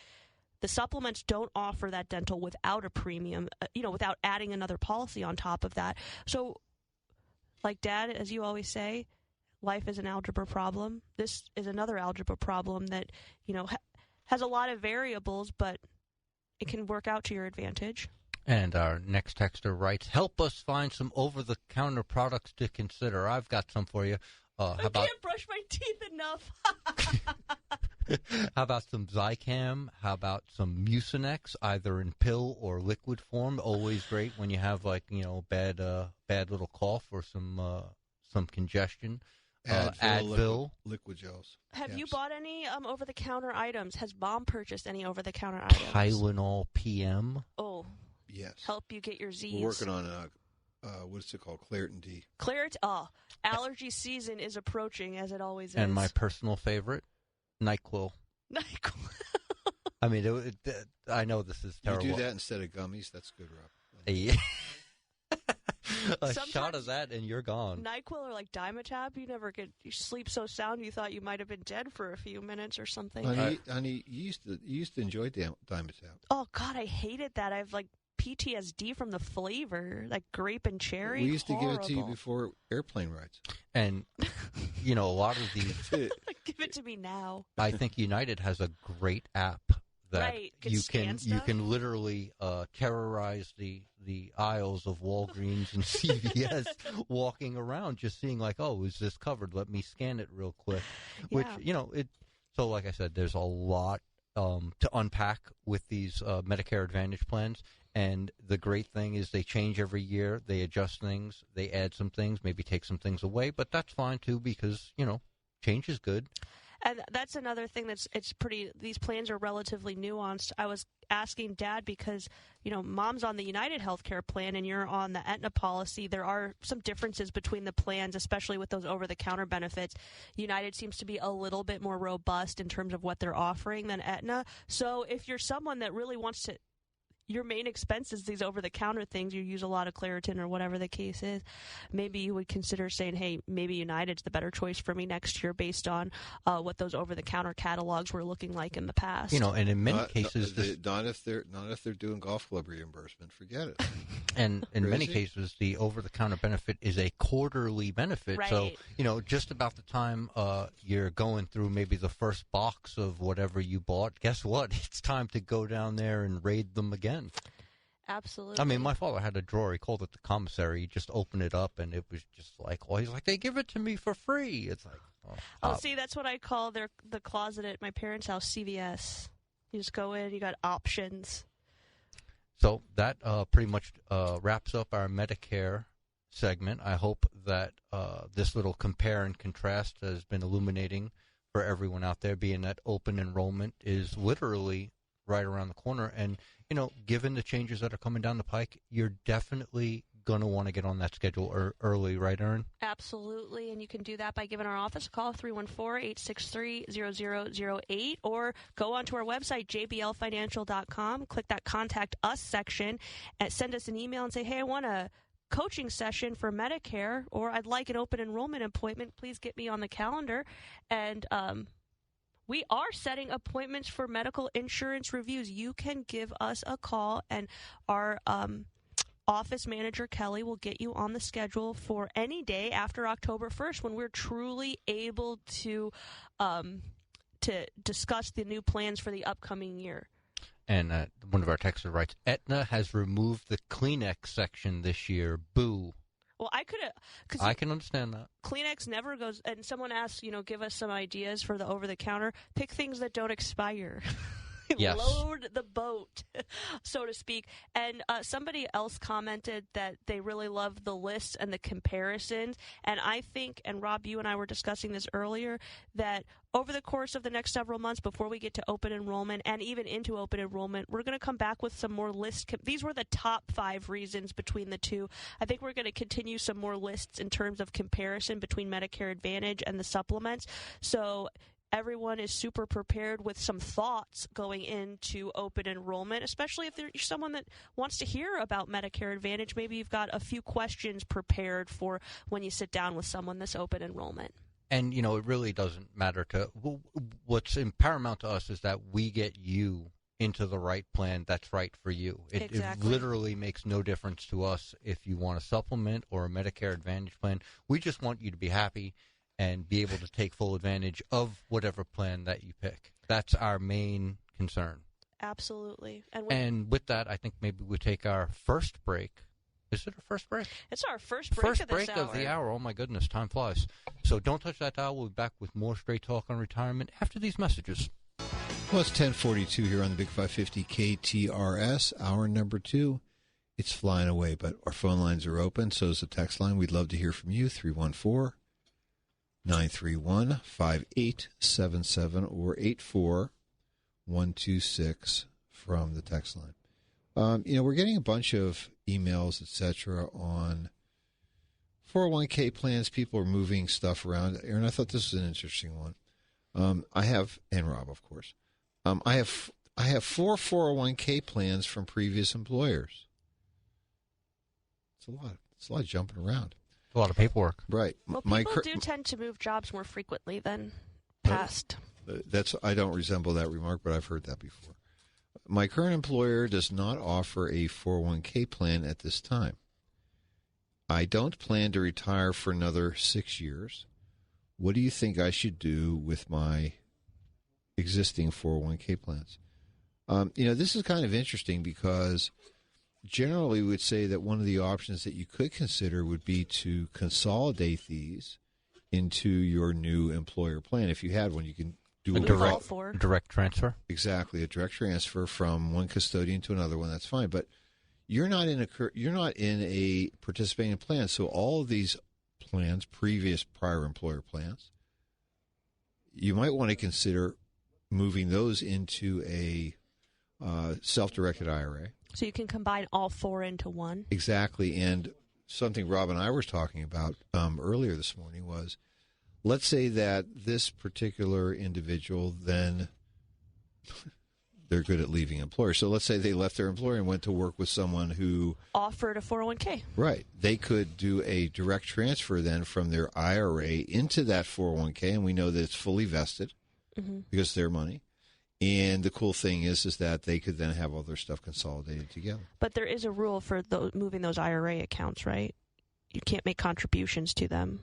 Speaker 5: The supplements don't offer that dental without a premium, without adding another policy on top of that. So, like Dad, as you always say, life is an algebra problem. This is another algebra problem that, has a lot of variables, but it can work out to your advantage.
Speaker 4: And our next texter writes, help us find some over-the-counter products to consider. I've got some for you.
Speaker 5: I can't brush my teeth enough.
Speaker 4: How about some Zicam? How about some Mucinex, either in pill or liquid form? Always great when you have bad little cough or some congestion. Advil.
Speaker 3: Liquid gels.
Speaker 5: Have you bought any over-the-counter items? Has Mom purchased any over-the-counter items?
Speaker 4: Tylenol PM.
Speaker 5: Oh.
Speaker 3: Yes.
Speaker 5: Help you get your Z's.
Speaker 3: We're working on what's it called? Claritin D.
Speaker 5: Allergy season is approaching, as it always is.
Speaker 4: And my personal favorite, NyQuil.
Speaker 5: NyQuil.
Speaker 4: I mean, I know this is terrible.
Speaker 3: You do that instead of gummies? That's good, Rob.
Speaker 4: Yeah. A shot of that and you're gone.
Speaker 5: NyQuil or like Dimetap, you sleep so sound you thought you might have been dead for a few minutes or something.
Speaker 3: Honey, you used to enjoy Dimetap.
Speaker 5: Oh God, I hated that. I've like PTSD from the flavor, like grape and cherry.
Speaker 3: We used to
Speaker 5: Horrible.
Speaker 3: give it to you before airplane rides.
Speaker 4: And, a lot of these...
Speaker 5: Give it to me now.
Speaker 4: I think United has a great app that you can literally terrorize the aisles of Walgreens and CVS walking around, just seeing like, oh, is this covered? Let me scan it real quick. Which, so like I said, there's a lot to unpack with these Medicare Advantage plans. And the great thing is they change every year. They adjust things. They add some things, maybe take some things away. But that's fine, too, because, change is good.
Speaker 5: And that's another thing these plans are relatively nuanced. I was asking Dad because, Mom's on the United Healthcare plan and you're on the Aetna policy. There are some differences between the plans, especially with those over-the-counter benefits. United seems to be a little bit more robust in terms of what they're offering than Aetna. So if you're someone that really wants to, your main expense is these over-the-counter things, you use a lot of Claritin or whatever the case is, maybe you would consider saying, hey, maybe United's the better choice for me next year based on what those over-the-counter catalogs were looking like in the past.
Speaker 4: And in many cases...
Speaker 3: Not if they're doing golf club reimbursement. Forget it.
Speaker 4: And in many cases, the over-the-counter benefit is a quarterly benefit.
Speaker 5: Right.
Speaker 4: So, just about the time you're going through maybe the first box of whatever you bought, guess what? It's time to go down there and raid them again.
Speaker 5: Absolutely.
Speaker 4: I mean, my father had a drawer. He called it the commissary. He just opened it up, and it was just like, well, he's like, they give it to me for free. It's like,
Speaker 5: oh, see, that's what I call the closet at my parents' house, CVS. You just go in, you got options.
Speaker 4: So that pretty much wraps up our Medicare segment. I hope that this little compare and contrast has been illuminating for everyone out there, being that open enrollment is literally right around the corner. And, given the changes that are coming down the pike, you're definitely going to want to get on that schedule early, right, Erin?
Speaker 5: Absolutely, and you can do that by giving our office a call, 314-863-0008, or go onto our website, jblfinancial.com, click that Contact Us section, and send us an email and say, hey, I want a coaching session for Medicare, or I'd like an open enrollment appointment. Please get me on the calendar. And we are setting appointments for medical insurance reviews. You can give us a call, and our office manager, Kelly, will get you on the schedule for any day after October 1st when we're truly able to discuss the new plans for the upcoming year.
Speaker 4: And one of our texters writes, Aetna has removed the Kleenex section this year. Boo.
Speaker 5: Well, I can understand that. Kleenex never goes, and someone asks, give us some ideas for the over-the-counter. Pick things that don't expire.
Speaker 4: Yes.
Speaker 5: Load the boat, so to speak. And somebody else commented that they really love the lists and the comparisons. And I think, and Rob, you and I were discussing this earlier, that over the course of the next several months before we get to open enrollment and even into open enrollment, we're going to come back with some more lists. These were the top 5 reasons between the two. I think we're going to continue some more lists in terms of comparison between Medicare Advantage and the supplements. So everyone is super prepared with some thoughts going into open enrollment, especially if you're someone that wants to hear about Medicare Advantage. Maybe you've got a few questions prepared for when you sit down with someone this open enrollment.
Speaker 4: And, it really doesn't matter what's paramount to us is that we get you into the right plan that's right for you.
Speaker 5: Exactly.
Speaker 4: It literally makes no difference to us if you want a supplement or a Medicare Advantage plan. We just want you to be happy and be able to take full advantage of whatever plan that you pick. That's our main concern.
Speaker 5: Absolutely.
Speaker 4: And with that, I think maybe we take our first break. Is it our first break?
Speaker 5: It's our first break of this hour.
Speaker 4: Of the hour. Oh, my goodness. Time flies. So don't touch that dial. We'll be back with more Straight Talk on Retirement after these messages.
Speaker 3: Well, it's 10:42 here on the Big 550 KTRS. Hour number 2. It's flying away, but our phone lines are open. So is the text line. We'd love to hear from you. 314-931-5877 or 84126 from the text line. We're getting a bunch of emails, etc., on 401k plans. People are moving stuff around. Aaron, I thought this was an interesting one. I have, and Rob, of course. I have 4 401k plans from previous employers. It's a lot. It's a lot of jumping around.
Speaker 4: A lot of paperwork.
Speaker 3: Right.
Speaker 5: Well, people do tend to move jobs more frequently than past.
Speaker 3: I don't resemble that remark, but I've heard that before. My current employer does not offer a 401k plan at this time. I don't plan to retire for another 6 years. What do you think I should do with my existing 401k plans? This is kind of interesting because generally we would say that one of the options that you could consider would be to consolidate these into your new employer plan. If you had one, you can do
Speaker 4: a direct transfer.
Speaker 3: Exactly, a direct transfer from one custodian to another one. That's fine, but you're not in a participating plan. So all of these plans, prior employer plans, you might want to consider moving those into a self-directed IRA.
Speaker 5: So you can combine all four into one.
Speaker 3: Exactly, and something Rob and I were talking about earlier this morning was, let's say that this particular individual then, they're good at leaving employers. So let's say they left their employer and went to work with someone who
Speaker 5: offered a 401k.
Speaker 3: Right. They could do a direct transfer then from their IRA into that 401k, and we know that it's fully vested because it's their money. And the cool thing is that they could then have all their stuff consolidated together.
Speaker 5: But there is a rule for moving those IRA accounts, right? You can't make contributions to them.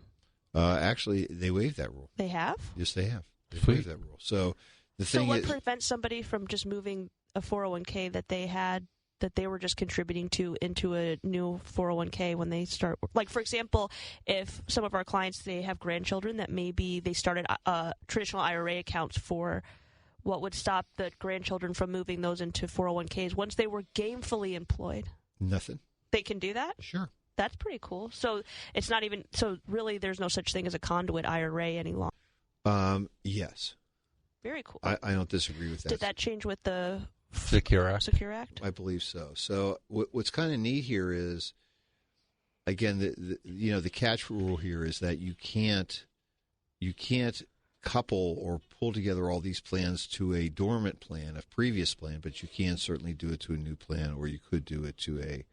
Speaker 3: Actually, they waived that rule.
Speaker 5: They have?
Speaker 3: Yes, they have. They waived that rule. So
Speaker 5: what prevents somebody from just moving a 401k that they had, that they were just contributing to, into a new 401k when they start? Like, for example, if some of our clients, they have grandchildren that maybe they started traditional IRA accounts for, what would stop the grandchildren from moving those into 401ks once they were gainfully employed?
Speaker 3: Nothing.
Speaker 5: They can do that?
Speaker 3: Sure.
Speaker 5: That's pretty cool. So it's not even, so really there's no such thing as a conduit IRA any longer?
Speaker 3: Yes.
Speaker 5: Very cool.
Speaker 3: I don't disagree with that.
Speaker 5: Did that change with the
Speaker 4: Secure Act?
Speaker 3: I believe so. So what's kind of neat here is, again, the catch rule here is that you can't couple or pull together all these plans to a dormant plan, a previous plan, but you can certainly do it to a new plan, or you could do it to a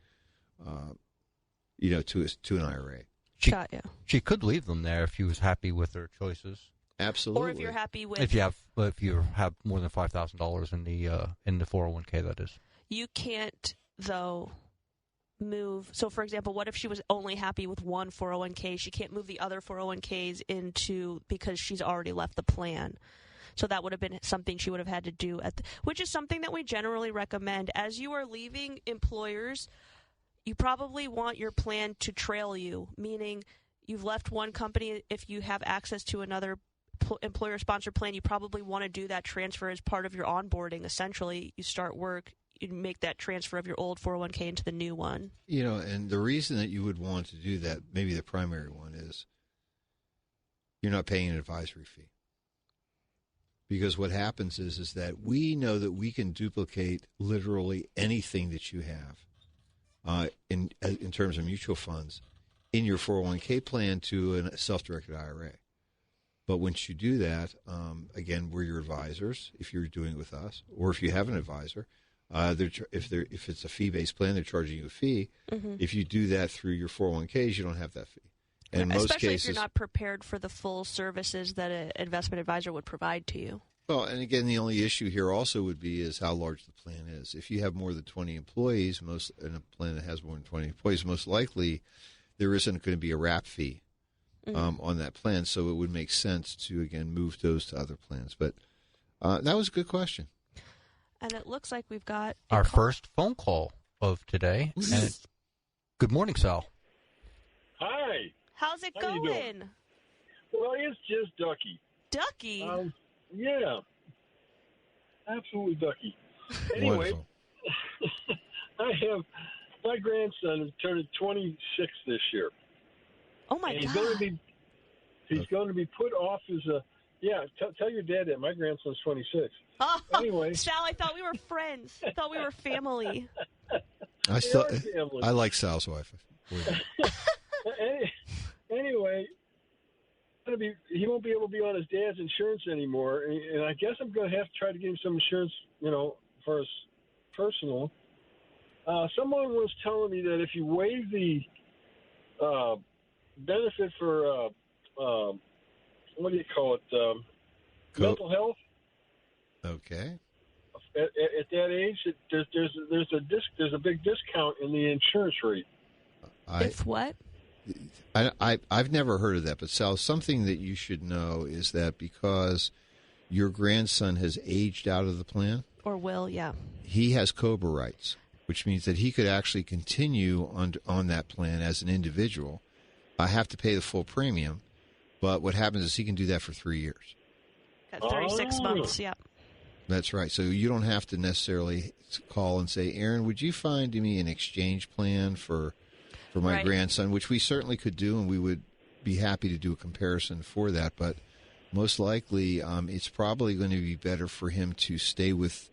Speaker 3: to an IRA.
Speaker 4: She could leave them there if she was happy with her choices.
Speaker 3: Absolutely.
Speaker 5: Or if you're happy with,
Speaker 4: if you have more than $5,000 in the 401k, that is.
Speaker 5: You can't though move. So, for example, what if she was only happy with one 401k? She can't move the other 401ks into, because she's already left the plan. So that would have been something she would have had to do which is something that we generally recommend. As you are leaving employers, you probably want your plan to trail you, meaning you've left one company. If you have access to another employer-sponsored plan, you probably want to do that transfer as part of your onboarding. Essentially, you start work, you make that transfer of your old 401k into the new one.
Speaker 3: And the reason that you would want to do that, maybe the primary one, is you're not paying an advisory fee. Because what happens is that we know that we can duplicate literally anything that you have in terms of mutual funds in your 401k plan to a self-directed IRA. But once you do that, again, we're your advisors if you're doing it with us, or if you have an advisor. If it's a fee-based plan, they're charging you a fee. Mm-hmm. If you do that through your 401ks, you don't have that fee. And in most
Speaker 5: especially
Speaker 3: cases,
Speaker 5: if you're not prepared for the full services that an investment advisor would provide to you.
Speaker 3: Well, and again, the only issue here also would be is how large the plan is. If you have more than 20 employees, in a plan that has more than 20 employees, most likely there isn't going to be a wrap fee on that plan. So it would make sense to, again, move those to other plans. But that was a good question.
Speaker 5: And it looks like we've got
Speaker 4: our first phone call of today. And good morning, Sal.
Speaker 6: Hi.
Speaker 5: How's it
Speaker 6: How
Speaker 5: going?
Speaker 6: you doing? Well, it's just Ducky.
Speaker 5: Ducky?
Speaker 6: Yeah. Absolutely Ducky. Anyway, my grandson is turning 26 this year.
Speaker 5: Oh, my God.
Speaker 6: He's going to be put off as tell your dad that. My grandson's 26.
Speaker 5: Oh,
Speaker 6: anyway.
Speaker 5: Sal, I thought we were friends. I thought we were family.
Speaker 3: I like Sal's wife.
Speaker 6: Anyway, he won't be able to be on his dad's insurance anymore, and I guess I'm going to have to try to get him some insurance, for his personal. Someone was telling me that if you waive the benefit for what do you call it? Mental health.
Speaker 3: Okay.
Speaker 6: At that age, there's a big discount in the insurance rate.
Speaker 5: If what?
Speaker 3: I've never heard of that, but Sal, something that you should know is that because your grandson has aged out of the plan,
Speaker 5: Or will, yeah.
Speaker 3: he has COBRA rights, which means that he could actually continue on that plan as an individual. I have to pay the full premium, but what happens is he can do that for 3 years.
Speaker 5: Got 36 months, yeah.
Speaker 3: That's right. So you don't have to necessarily call and say, Aaron, would you find me an exchange plan for my grandson, which we certainly could do, and we would be happy to do a comparison for that. But most likely it's probably going to be better for him to stay with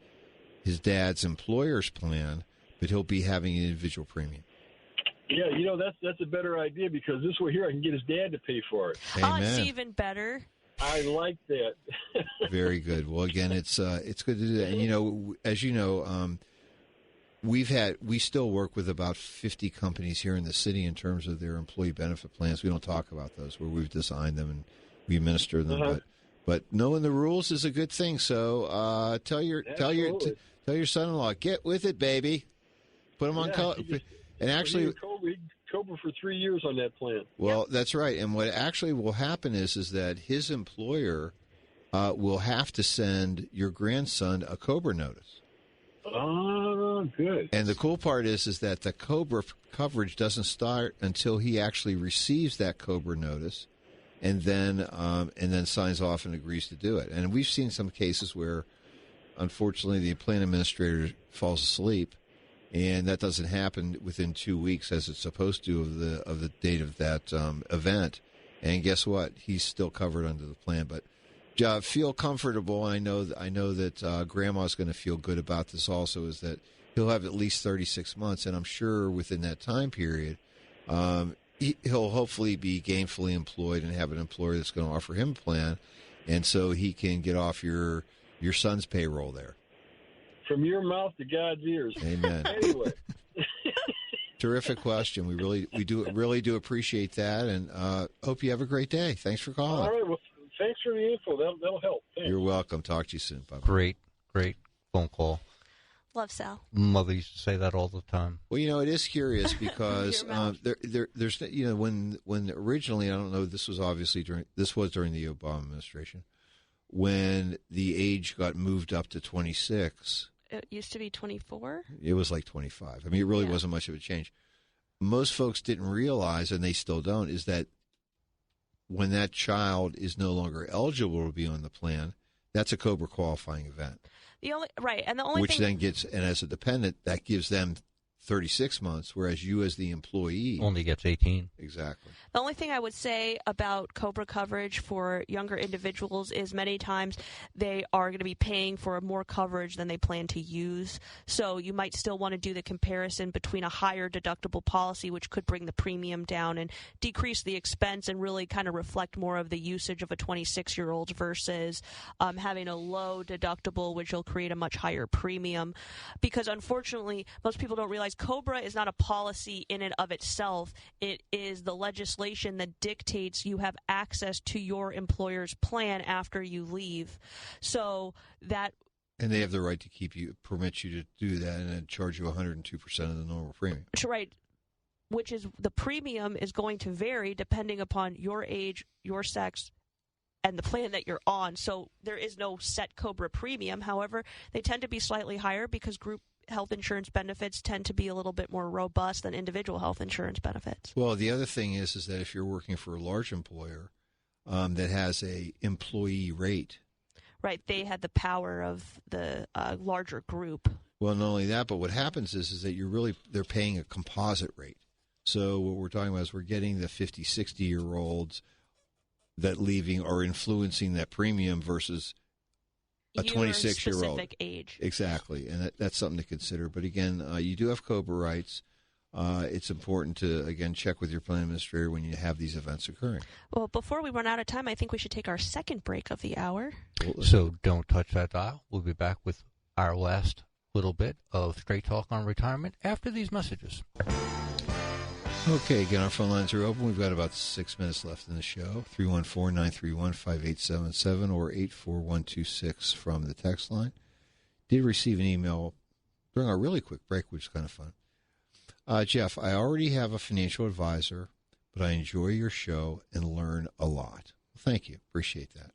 Speaker 3: his dad's employer's plan, but he'll be having an individual premium.
Speaker 6: Yeah, that's a better idea because this way here I can get his dad to pay for it.
Speaker 3: Amen.
Speaker 5: Oh, it's even better.
Speaker 6: I like that.
Speaker 3: Very good. Well, again, it's good to do that. And, as you know, we still work with about 50 companies here in the city in terms of their employee benefit plans. We don't talk about those where we've designed them and we administer them, but knowing the rules is a good thing. So tell your son-in-law, get with it, baby. Put him on and actually
Speaker 6: COBRA for 3 years on that plan.
Speaker 3: Well, that's right. And what actually will happen is that his employer will have to send your grandson a COBRA notice.
Speaker 6: Oh, good.
Speaker 3: And the cool part is that the COBRA coverage doesn't start until he actually receives that COBRA notice, and then signs off and agrees to do it. And we've seen some cases where, unfortunately, the plan administrator falls asleep, and that doesn't happen within 2 weeks as it's supposed to of the date of that event. And guess what? He's still covered under the plan, but. Feel comfortable. I know that Grandma's going to feel good about this also, is that he'll have at least 36 months, and I'm sure within that time period, he'll hopefully be gainfully employed and have an employer that's going to offer him a plan, and so he can get off your son's payroll there.
Speaker 6: From your mouth to God's ears.
Speaker 3: Amen.
Speaker 6: Anyway.
Speaker 3: Terrific question. We really do appreciate that, and hope you have a great day. Thanks for calling.
Speaker 6: All right. Well, thanks for the info. That'll help. Thanks.
Speaker 3: You're welcome. Talk to you soon. Bye-bye.
Speaker 4: Great phone call.
Speaker 5: Love Sal.
Speaker 4: Mother used to say that all the time.
Speaker 3: Well, it is curious because there's when originally, I don't know, this was during the Obama administration, when the age got moved up to 26.
Speaker 5: It used to be 24.
Speaker 3: It was like 25. I mean, it really wasn't much of a change. Most folks didn't realize, and they still don't, is that when that child is no longer eligible to be on the plan, that's a COBRA qualifying event. Which then gets, and as a dependent, that gives them 36 months, whereas you as the employee
Speaker 4: only gets 18.
Speaker 3: Exactly.
Speaker 5: The only thing I would say about COBRA coverage for younger individuals is many times they are going to be paying for more coverage than they plan to use. So you might still want to do the comparison between a higher deductible policy, which could bring the premium down and decrease the expense and really kind of reflect more of the usage of a 26-year-old versus having a low deductible, which will create a much higher premium. Because unfortunately, most people don't realize COBRA is not a policy in and of itself. It is the legislation that dictates you have access to your employer's plan after you leave. So that...
Speaker 3: And they have the right to permit you to do that and then charge you 102% of the normal premium.
Speaker 5: Right. Which is, the premium is going to vary depending upon your age, your sex, and the plan that you're on. So there is no set COBRA premium. However, they tend to be slightly higher because group health insurance benefits tend to be a little bit more robust than individual health insurance benefits.
Speaker 3: Well, the other thing is that if you're working for a large employer that has a employee rate.
Speaker 5: Right. They had the power of the larger group.
Speaker 3: Well, not only that, but what happens is that they're paying a composite rate. So what we're talking about is we're getting the 50, 60-year-olds that leaving are influencing that premium versus a 26-year-old.
Speaker 5: Specific age.
Speaker 3: Exactly, and that's something to consider. But again, you do have COBRA rights. It's important to, again, check with your plan administrator when you have these events occurring.
Speaker 5: Well, before we run out of time, I think we should take our second break of the hour.
Speaker 4: So don't touch that dial. We'll be back with our last little bit of Straight Talk on Retirement after these messages.
Speaker 3: Okay, again, our phone lines are open. We've got about 6 minutes left in the show. 314-931-5877 or 84126 from the text line. Did receive an email during our really quick break, which is kind of fun. Jeff, I already have a financial advisor, but I enjoy your show and learn a lot. Thank you. Appreciate that.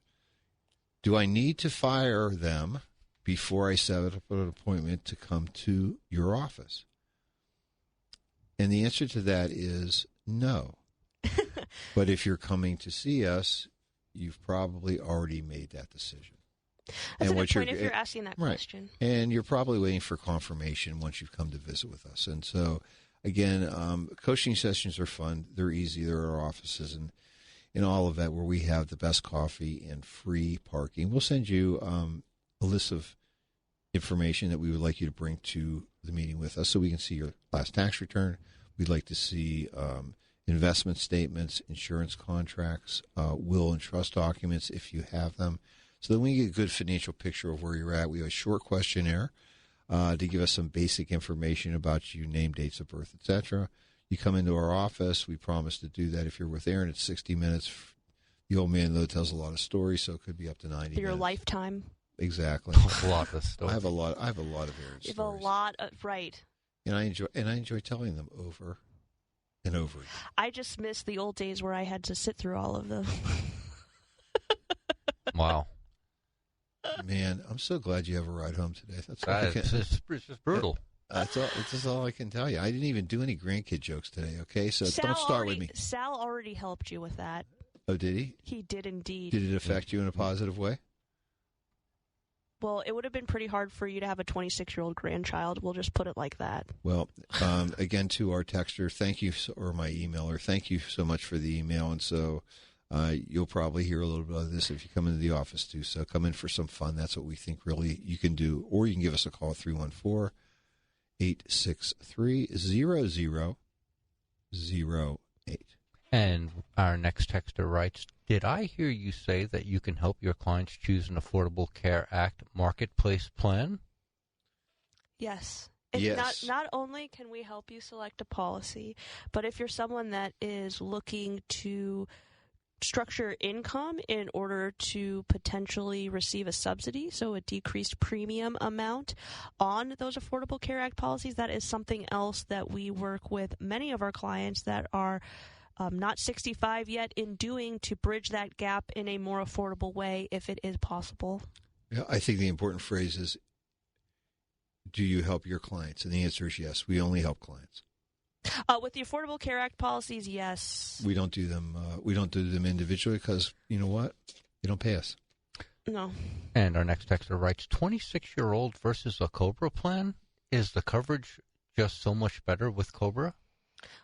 Speaker 3: Do I need to fire them before I set up an appointment to come to your office? And the answer to that is no. But if you're coming to see us, you've probably already made that decision.
Speaker 5: That's a good point if you're asking that question.
Speaker 3: And you're probably waiting for confirmation once you've come to visit with us. And so, again, coaching sessions are fun. They're easy. There are offices and all of that where we have the best coffee and free parking. We'll send you a list of information that we would like you to bring to the meeting with us so we can see your last tax return. We'd like to see investment statements, insurance contracts, will and trust documents if you have them, so that we get a good financial picture of where you're at. We have a short questionnaire to give us some basic information about you, name, dates of birth, etc. You come into our office. We promise to do that. If you're with Aaron, it's 60 minutes. The old man, though, tells a lot of stories, so it could be up to 90
Speaker 5: Your
Speaker 3: minutes.
Speaker 5: lifetime.
Speaker 3: Exactly.
Speaker 4: A lot of stories.
Speaker 3: I have a lot of Aaron stories.
Speaker 5: You have a lot of, right.
Speaker 3: And I enjoy telling them over and over again.
Speaker 5: I just miss the old days where I had to sit through all of them.
Speaker 4: Wow.
Speaker 3: Man, I'm so glad you have a ride home today. It's
Speaker 4: just brutal.
Speaker 3: That's all I can tell you. I didn't even do any grandkid jokes today, okay? So don't start with me.
Speaker 5: Sal already helped you with that.
Speaker 3: Oh, did he?
Speaker 5: He did indeed.
Speaker 3: Did it affect you in a positive way?
Speaker 5: Well, it would have been pretty hard for you to have a 26-year-old grandchild. We'll just put it like that.
Speaker 3: Well, again, to our texter, thank you, or my emailer, thank you so much for the email. And so you'll probably hear a little bit of this if you come into the office, too. So come in for some fun. That's what we think really you can do. Or you can give us a call, 314-863-0008.
Speaker 4: And our next texter writes, did I hear you say that you can help your clients choose an Affordable Care Act marketplace plan?
Speaker 5: Yes. And
Speaker 3: yes.
Speaker 5: Not only can we help you select a policy, but if you're someone that is looking to structure income in order to potentially receive a subsidy, so a decreased premium amount on those Affordable Care Act policies, that is something else that we work with many of our clients that are not 65 yet in doing to bridge that gap in a more affordable way if it is possible.
Speaker 3: Yeah, I think the important phrase is, do you help your clients? And the answer is yes. We only help clients.
Speaker 5: With the Affordable Care Act policies, yes.
Speaker 3: We don't do them. We don't do them individually because you know what? You don't pay us.
Speaker 5: No.
Speaker 4: And our next texter writes, 26-year-old versus a COBRA plan? Is the coverage just so much better with COBRA?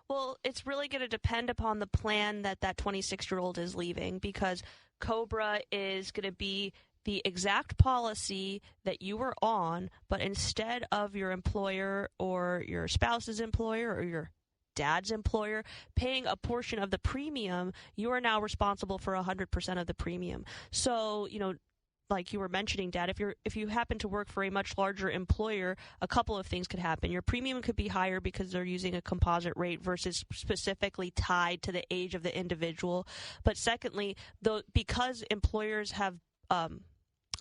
Speaker 5: Well, it's really going to depend upon the plan that 26-year-old is leaving, because COBRA is going to be the exact policy that you were on, but instead of your employer or your spouse's employer or your dad's employer paying a portion of the premium, you are now responsible for 100% of the premium. So, like you were mentioning, Dad, if you happen to work for a much larger employer, a couple of things could happen. Your premium could be higher because they're using a composite rate versus specifically tied to the age of the individual. But secondly, because employers have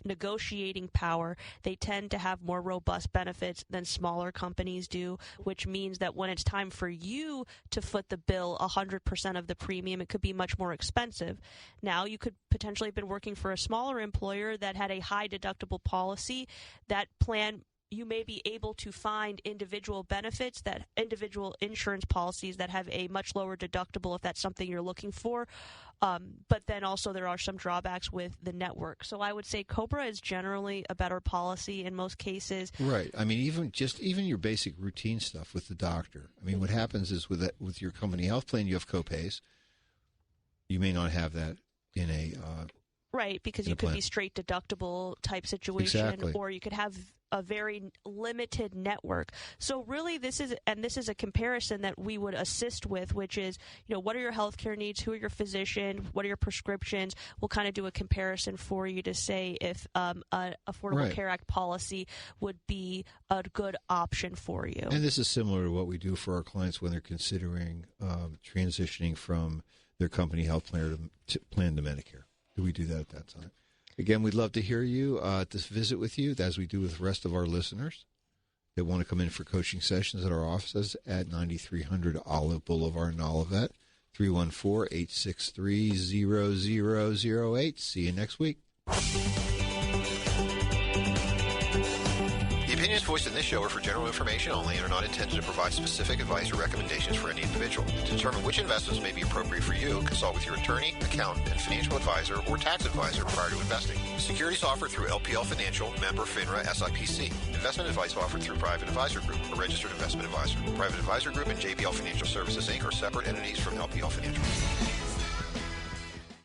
Speaker 5: negotiating power, they tend to have more robust benefits than smaller companies do, which means that when it's time for you to foot the bill 100% of the premium, it could be much more expensive. Now, you could potentially have been working for a smaller employer that had a high deductible policy. That plan, you may be able to find individual benefits, that individual insurance policies that have a much lower deductible if that's something you're looking for. But then also there are some drawbacks with the network. So I would say COBRA is generally a better policy in most cases.
Speaker 3: Right. I mean, even your basic routine stuff with the doctor. I mean, what happens is with your company health plan, you have copays. You may not have that in a
Speaker 5: right, because you could be straight deductible type situation,
Speaker 3: exactly.
Speaker 5: Or you could have a very limited network. So really this is a comparison that we would assist with, which is, what are your healthcare needs? Who are your physicians? What are your prescriptions? We'll kind of do a comparison for you to say if an Affordable Care Act policy would be a good option for you.
Speaker 3: And this is similar to what we do for our clients when they're considering transitioning from their company health plan to Medicare. We do that at that time. Again, we'd love to hear you, to visit with you, as we do with the rest of our listeners that want to come in for coaching sessions at our offices at 9300 Olive Boulevard in Olivet, 314-863-0008. See you next week.
Speaker 2: The opinions voiced in this show are for general information only and are not intended to provide specific advice or recommendations for any individual. To determine which investments may be appropriate for you, consult with your attorney, accountant, and financial advisor or tax advisor prior to investing. Securities offered through LPL Financial, member FINRA SIPC. Investment advice offered through Private Advisor Group, a registered investment advisor. Private Advisor Group and JBL Financial Services, Inc. are separate entities from LPL Financial.